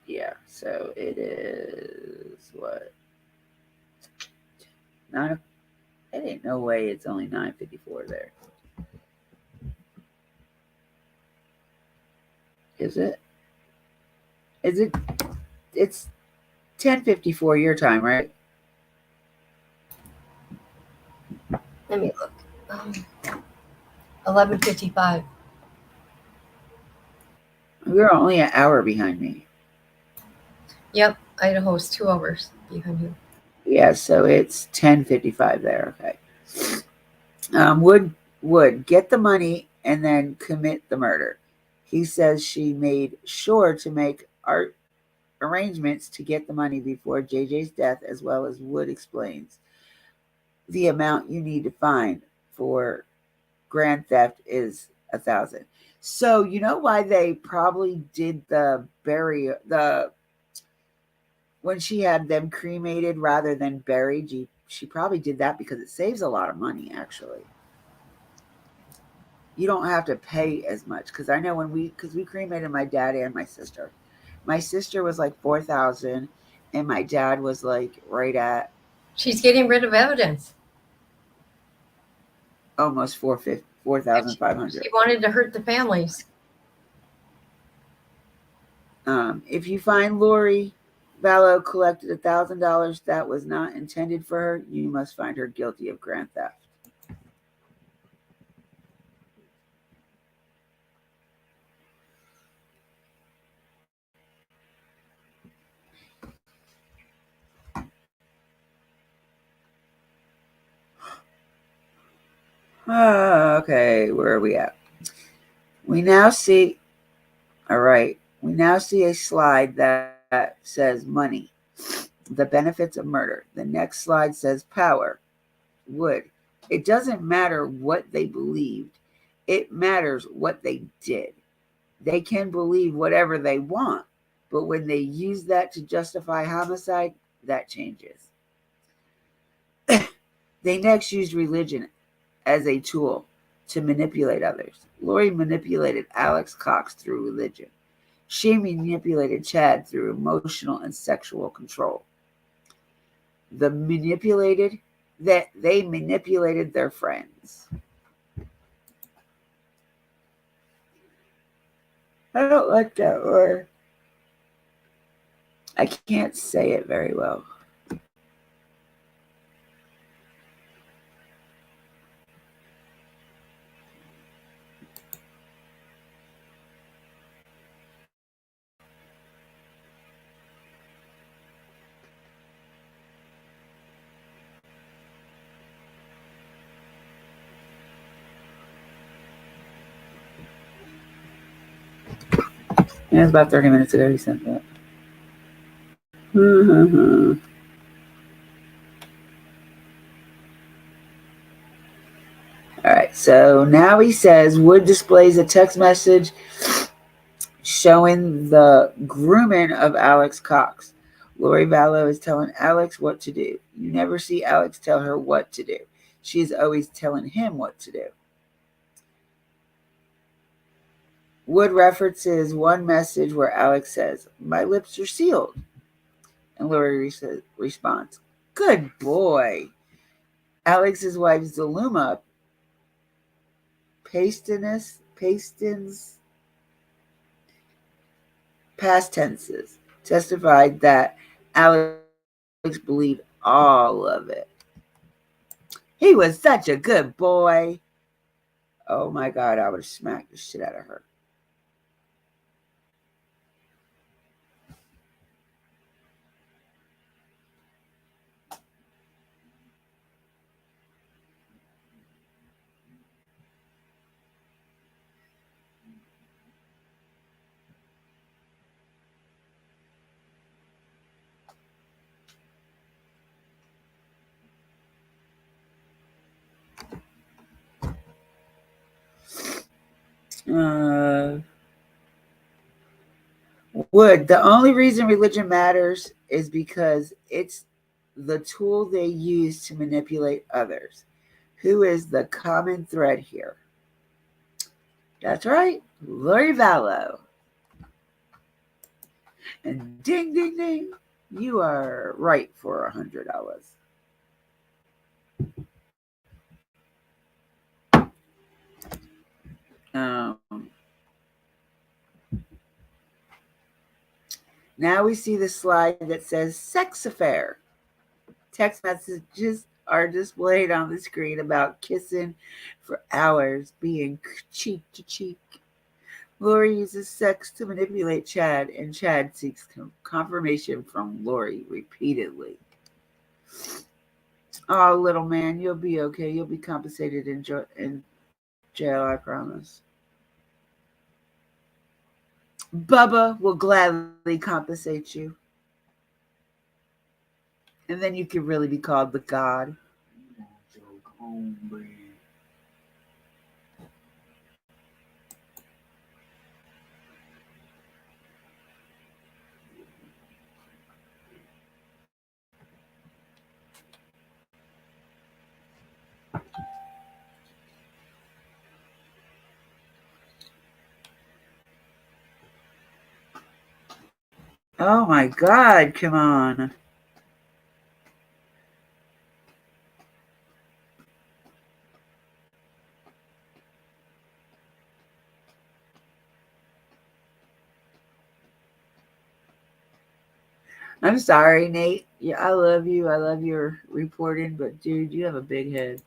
yeah, so it is what? 9. It ain't no way it's only 9:54 there. Is it? Is it? It's 10:54 your time, right? Let me look. 11:55. You're only an hour behind me. Yep, Idaho's 2 hours behind you. Yeah, so it's 10:55 there. Okay. Would get the money and then commit the murder. He says she made sure to make art arrangements to get the money before JJ's death, as well as Wood explains. The amount you need to find for grand theft is $1,000. So you know why they probably did when she had them cremated rather than buried. She probably did that because it saves a lot of money. Actually, you don't have to pay as much because I know because we cremated my dad and my sister. My sister was like 4,000, and my dad was like right at. She's getting rid of evidence. Almost 4,500. She wanted to hurt the families. If you find Lori Vallow collected $1,000 that was not intended for her, you must find her guilty of grand theft. Okay, where are we at? We now see a slide that says money, the benefits of murder. The next slide says power, Wood, It doesn't matter what they believed. It matters what they did. They can believe whatever they want, but when they use that to justify homicide, that changes. They next used religion as a tool to manipulate others. Lori manipulated Alex Cox through religion. She manipulated Chad through emotional and sexual control. They manipulated their friends. I don't like that word. I can't say it very well. Yeah, it was about 30 minutes ago he sent that. All right, so now he says Wood displays a text message showing the grooming of Alex Cox. Lori Vallow is telling Alex what to do. You never see Alex tell her what to do. She's always telling him what to do. Wood references one message where Alex says, "My lips are sealed." And Lori responds, "Good boy." Alex's wife, Zaluma Pastins, past tenses, testified that Alex believed all of it. He was such a good boy. Oh my God, I would have smacked the shit out of her. Wood, the only reason religion matters is because it's the tool they use to manipulate others. Who is the common thread here? That's right, Lori Vallow. And ding, ding, ding, you are right for $100. Now we see the slide that says sex affair. Text messages are displayed on the screen about kissing for hours, being cheek to cheek. Lori uses sex to manipulate Chad, and Chad seeks confirmation from Lori repeatedly. Oh, little man, you'll be okay. You'll be compensated in jail, I promise. Bubba will gladly compensate you. And then you can really be called the God. Oh my God, come on. I'm sorry, Nate. Yeah, I love you. I love your reporting, but dude, you have a big head.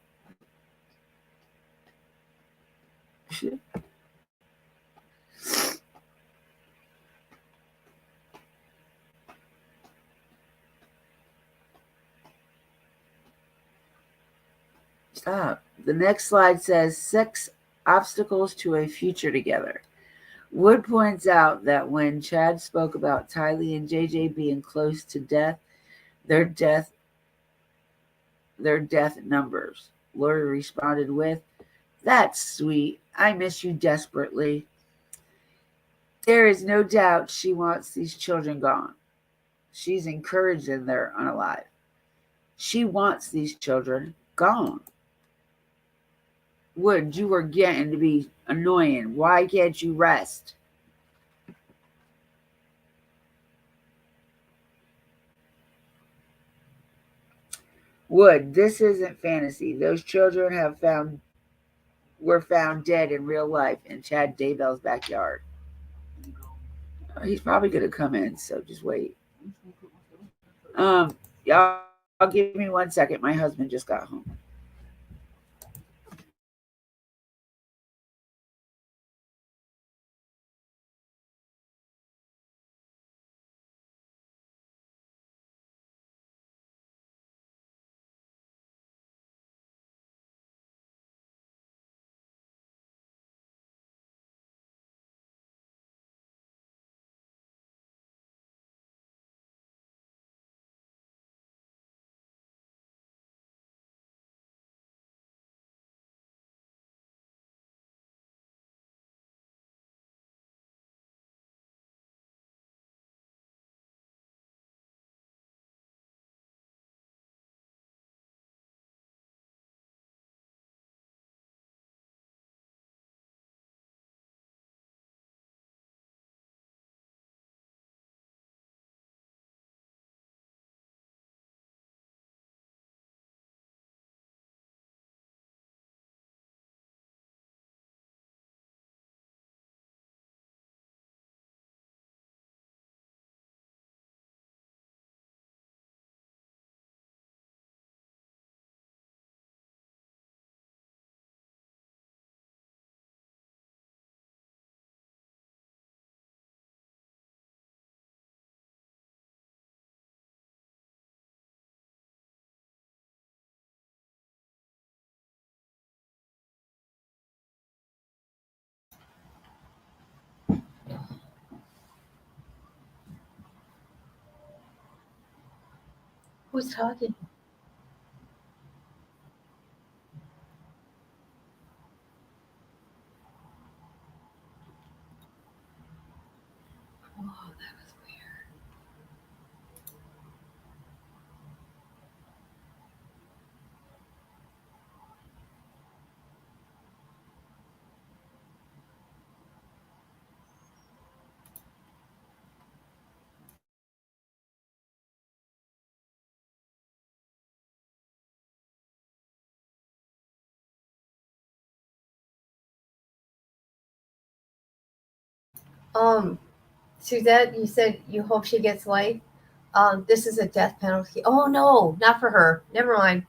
Stop. The next slide says 6 obstacles to a future together. Wood points out that when Chad spoke about Tylee and JJ being close to death, their death numbers. Lori responded with, "That's sweet. I miss you desperately. There is no doubt she wants these children gone. She's encouraging their unalive. She wants these children gone. Wood, you are getting to be annoying. Why can't you rest?" Wood, this isn't fantasy. Those children were found dead in real life in Chad Daybell's backyard. He's probably gonna come in, so just wait. Y'all give me 1 second. My husband just got home. Who's talking? Oh, that was weird. Suzette, you said you hope she gets life. This is a death penalty. Oh no, not for her. Never mind.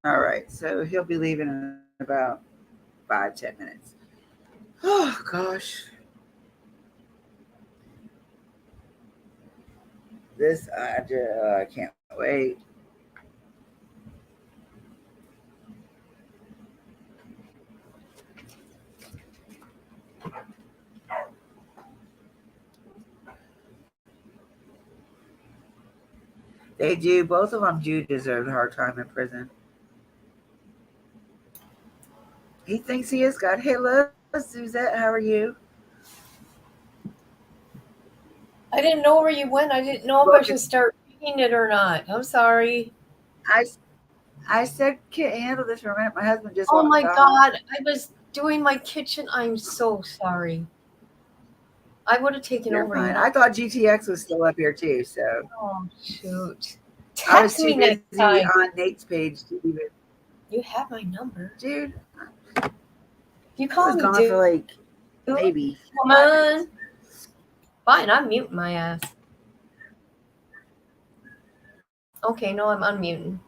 All right, so he'll be leaving in about 5-10 minutes. Oh gosh, this I can't wait. They do. Both of them do deserve a hard time in prison. He thinks he is God. Hello, Suzette. How are you? I didn't know where you went. I didn't know if I should start reading it or not. I'm sorry. I said can't handle this for a minute. My husband just Oh walked my by. God. I was doing my kitchen. I'm so sorry. I would have taken You're over. fine. I thought GTX was still up here too. So Oh, shoot. I was Text too me next busy time. on Nate's page to even. You have my number. Dude, You I call was me, gone dude. for like maybe. Come on. Fine, I'm muting my ass. Okay, no, I'm unmuting.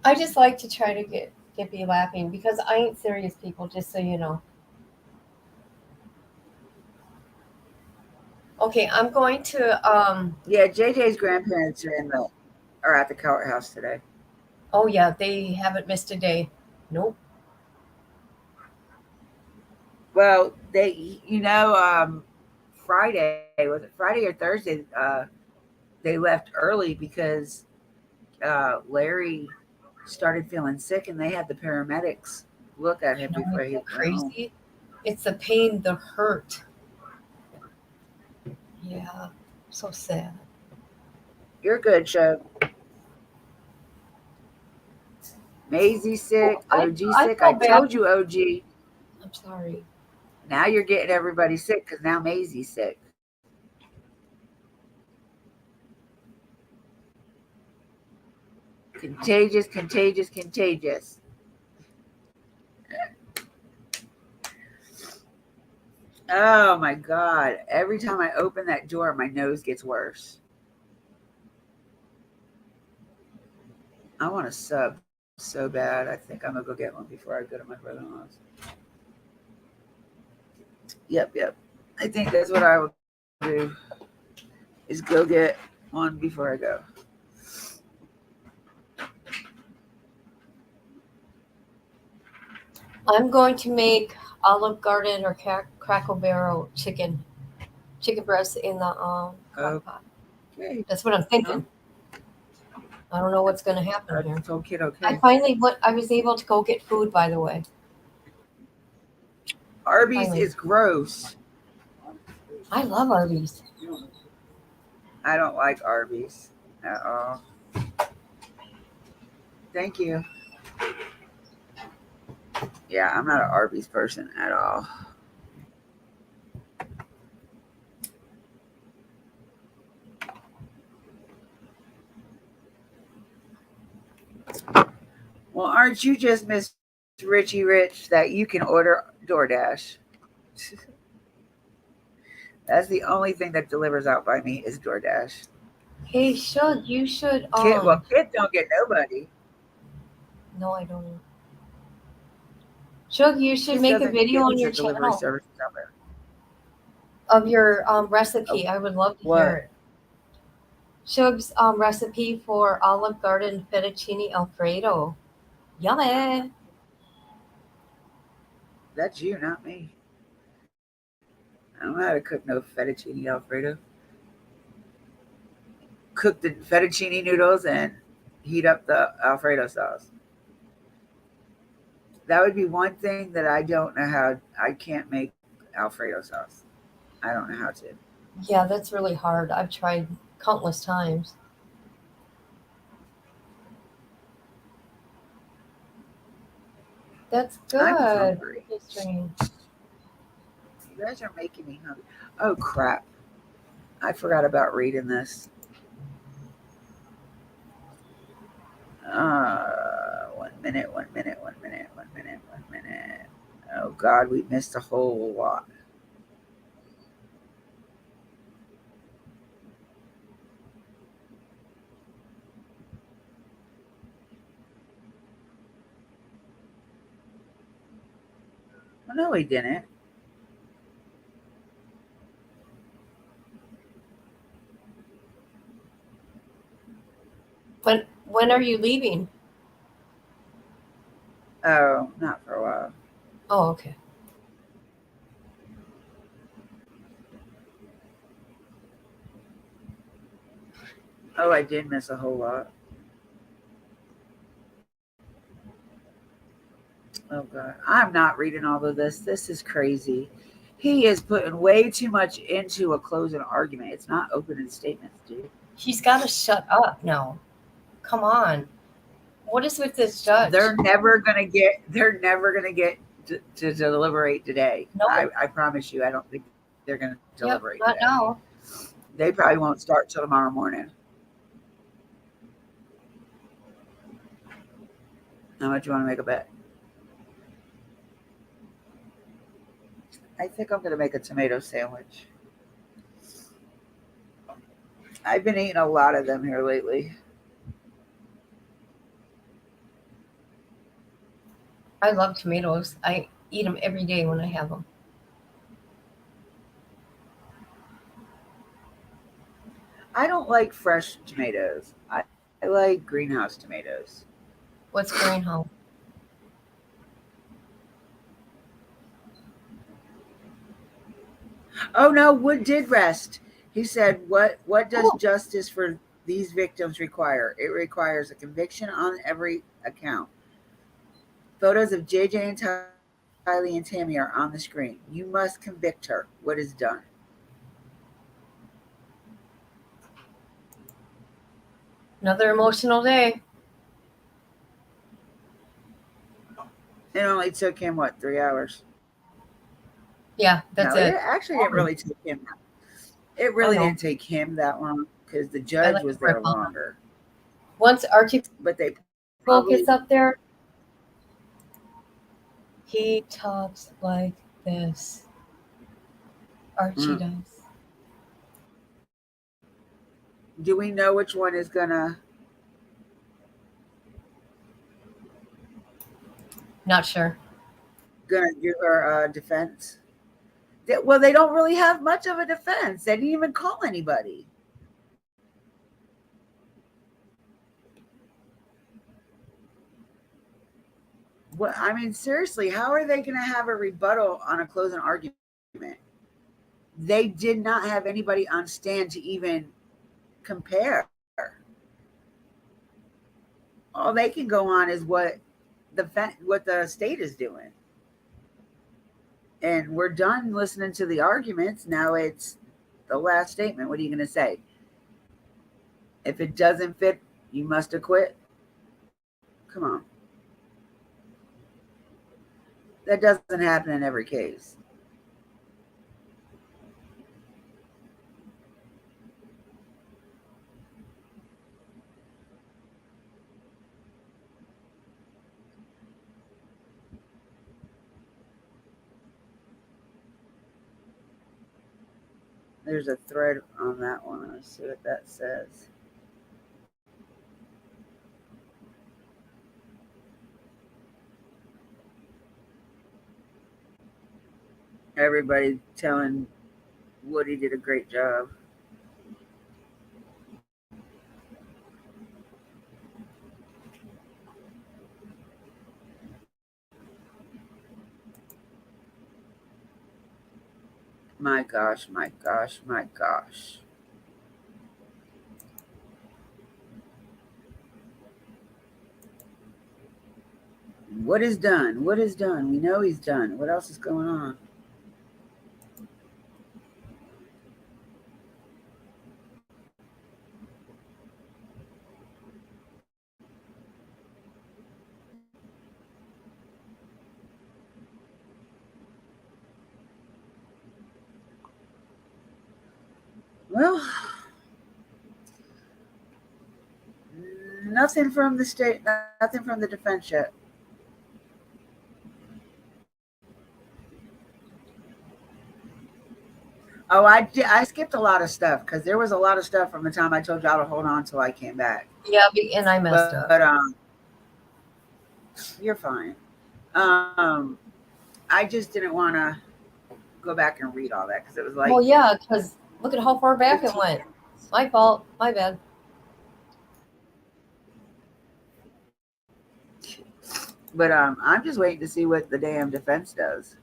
I just like to try to get me laughing because I ain't serious, people, just so you know. Okay, I'm going to Yeah, JJ's grandparents are at the courthouse today. oh yeah, they haven't missed a day. Nope. Well, Friday, was it Friday or Thursday? They left early because Larry started feeling sick, and they had the paramedics look at him before he went home. Crazy. It's the pain, the hurt. Yeah, so sad. You're good, Show. Maisie sick, OG sick. I feel bad. told you, OG. I'm sorry. Now you're getting everybody sick because now Maisie's sick. Contagious, contagious, contagious. Oh my God. Every time I open that door, my nose gets worse. I want a sub so bad. I think I'm going to go get one before I go to my brother-in-law's. Yep. I think that's what I will do, is go get one before I go. I'm going to make Olive Garden or Crackle Barrel chicken breast in the crock pot. Okay. That's what I'm thinking. I don't know what's going to happen here. Okay. I was able to go get food, by the way. Arby's is gross. I love Arby's. I don't like Arby's at all. Thank you. Yeah, I'm not an Arby's person at all. Well, aren't you just Miss Richie Rich that you can order DoorDash? That's the only thing that delivers out by me is DoorDash. Hey, Shug, you should. Kit don't get nobody. No, I don't. Shug, you should make a video on your channel of your recipe. I would love to hear it. Shug's recipe for Olive Garden fettuccine Alfredo. Yummy. That's you, not me. I don't know how to cook no fettuccine Alfredo. Cook the fettuccine noodles and heat up the Alfredo sauce. That would be one thing that I don't know how. I can't make Alfredo sauce. I don't know how to. Yeah, that's really hard. I've tried countless times. That's good. I'm hungry. You guys are making me hungry. Oh crap! I forgot about reading this. 1 minute. Oh God, we missed a whole lot. Oh, no, he didn't. When are you leaving? Oh, not for a while. Oh, okay. Oh, I did miss a whole lot. Oh God, I'm not reading all of this. This is crazy. He is putting way too much into a closing argument. It's not opening statements, dude. He's got to shut up now. Come on. What is with this judge? They're never gonna get to deliberate today. No. I promise you. I don't think they're gonna deliberate not today. now. They probably won't start till tomorrow morning. How much you want to make a bet? I think I'm going to make a tomato sandwich. I've been eating a lot of them here lately. I love tomatoes. I eat them every day when I have them. I don't like fresh tomatoes. I like greenhouse tomatoes. What's greenhouse? Oh no, Wood did rest. He said, "What does justice for these victims require? It requires a conviction on every account. Photos of JJ and Tylee and Tammy are on the screen. You must convict her. What is done?" Another emotional day. It only took him 3 hours? Yeah, that's it. It actually didn't really take him. It really didn't take him that long because the judge was there longer. Once Archie But they gets up there, he talks like this. Archie does. Do we know which one is gonna? Not sure. Gonna do her defense? Well, they don't really have much of a defense. They didn't even call anybody. Well, I mean, seriously, how are they going to have a rebuttal on a closing argument? They did not have anybody on stand to even compare. All they can go on is what the state is doing. And we're done listening to the arguments. Now it's the last statement. What are you going to say? If it doesn't fit, you must acquit. Come on. That doesn't happen in every case. There's a thread on that one. Let's see what that says. Everybody telling Woody did a great job. My gosh, my gosh, my gosh. What is done? What is done? We know he's done. What else is going on? Well, nothing from the state, nothing from the defense yet. Oh, I skipped a lot of stuff because there was a lot of stuff from the time I told y'all to hold on till I came back. Yeah, and I messed up. But you're fine. I just didn't want to go back and read all that because it was like, Well, yeah, because look at how far back it 15 went. minutes. My fault. My bad. But I'm just waiting to see what the damn defense does.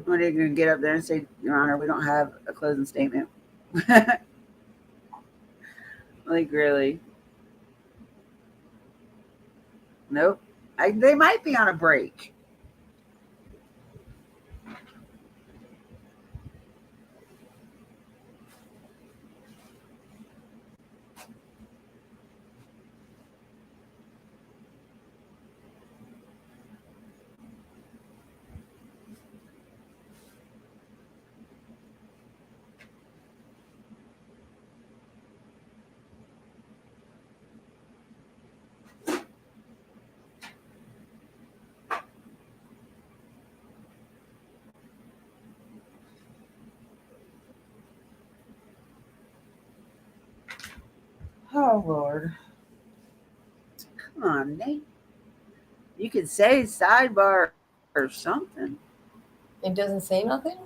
When are you going to get up there and say, Your Honor, we don't have a closing statement? Like, really? Nope. They might be on a break. Oh, Lord. Come on, Nate. You could say sidebar or something. It doesn't say nothing?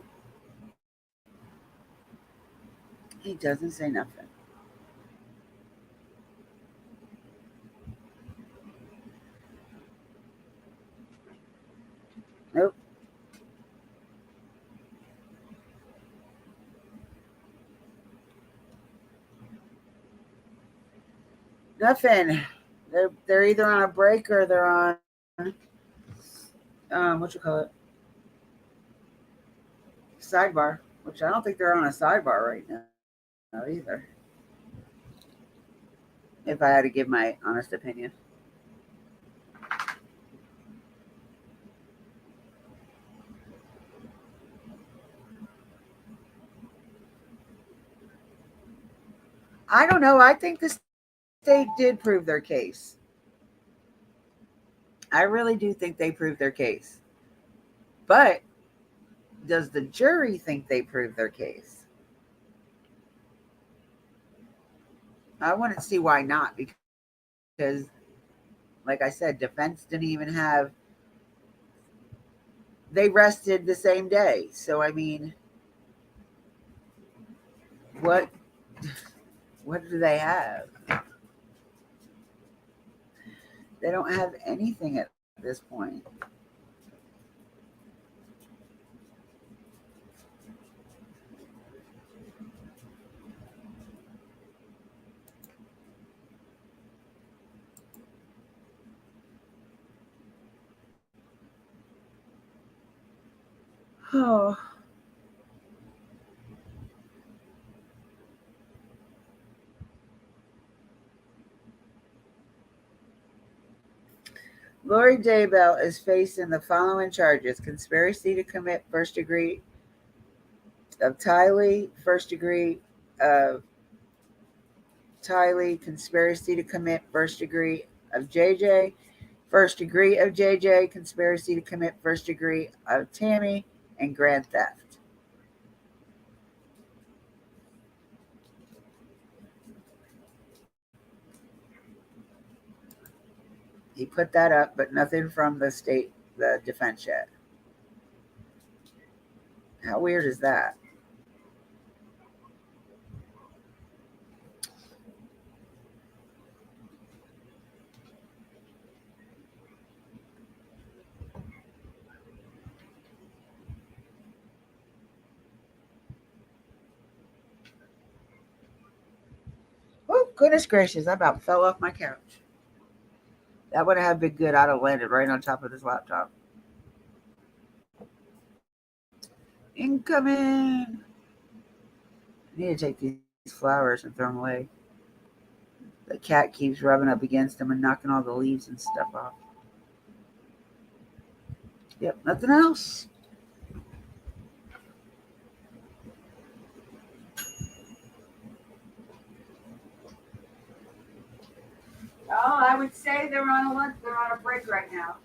He doesn't say nothing. Nope. Nothing. They're either on a break or they're on what you call it? Sidebar. Which I don't think they're on a sidebar right now either. If I had to give my honest opinion. I don't know. I think the state did prove their case. I really do think they proved their case. But does the jury think they proved their case? I wouldn't see why not, because, like I said, defense didn't even have. They rested the same day. So, I mean, what do they have? They don't have anything at this point. Oh. Lori Daybell is facing the following charges: conspiracy to commit first degree of Tylee, first degree of Tylee, conspiracy to commit first degree of JJ, first degree of JJ, conspiracy to commit first degree of Tammy, and grand theft. He put that up, but nothing from the defense yet. How weird is that? Oh, goodness gracious. I about fell off my couch. That would have been good. I'd have landed right on top of this laptop. Incoming. I need to take these flowers and throw them away. The cat keeps rubbing up against them and knocking all the leaves and stuff off. Yep, nothing else. Oh, I would say they're on a lunch. They're on a break right now.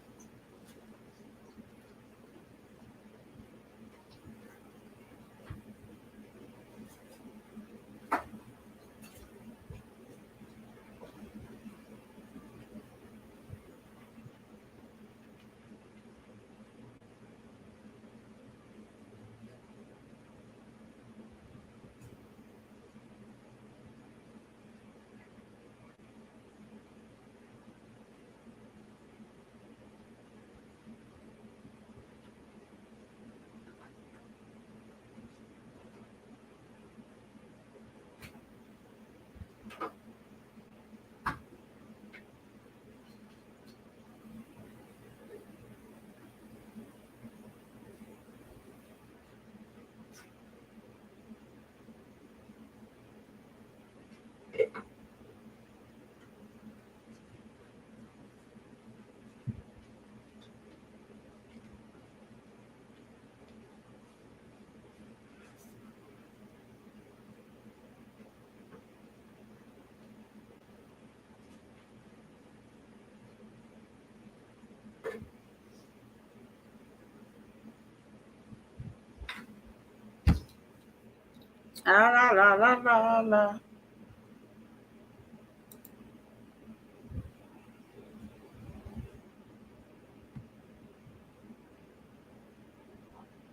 La la la la la la.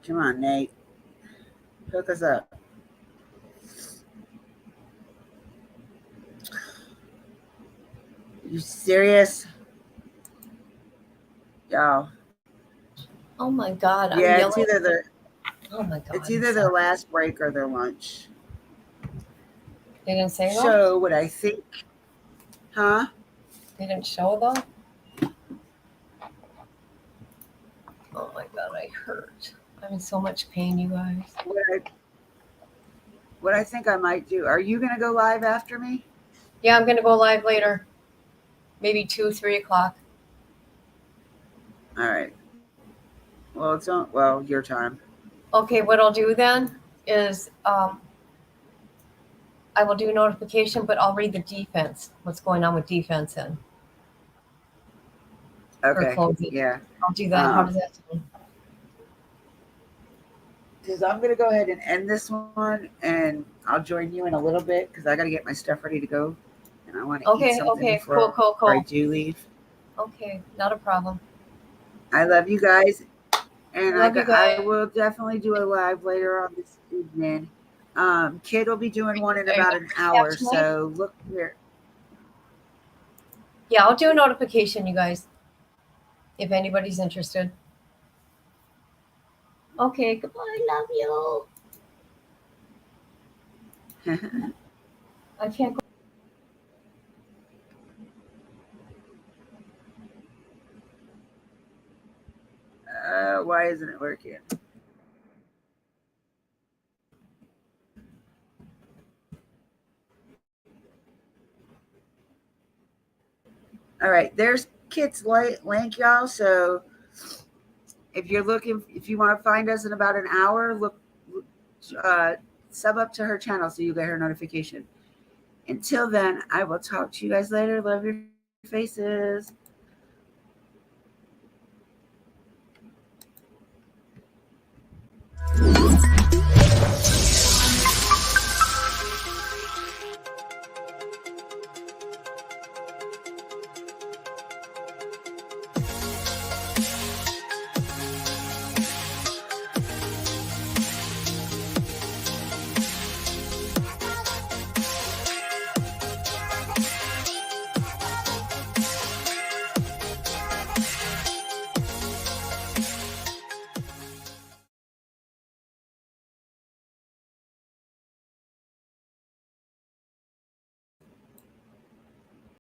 Come on, Nate. Hook us up. You serious? Y'all. Oh my God, I'm Yeah, it's yelling. either the Oh my God. it's either their last break or their lunch. They didn't say though? So what I think, huh? They didn't show though? Oh my God, I hurt. I'm in so much pain, you guys. What I think I might do. Are you gonna go live after me? Yeah, I'm gonna go live later. Maybe 2, 3 o'clock. All right. Well, it's on. Well, your time. Okay, what I'll do then is I will do a notification, but I'll read the defense. What's going on with defense in for Okay. closing? Yeah. I'll do that. How does that sound? Because I'm gonna go ahead and end this one, and I'll join you in a little bit because I got to get my stuff ready to go, and I want to eat something before I do leave. Okay, not a problem. I love you guys, and Love you guys. I will definitely do a live later on this evening. Kid will be doing one in about an hour, so look here. Yeah, I'll do a notification, you guys, if anybody's interested. Okay, goodbye. Love you. I can't go. Why isn't it working? All right, there's Kit's link, y'all. So if you're looking, if you want to find us in about an hour, look, sub up to her channel so you get her notification. Until then, I will talk to you guys later. Love your faces.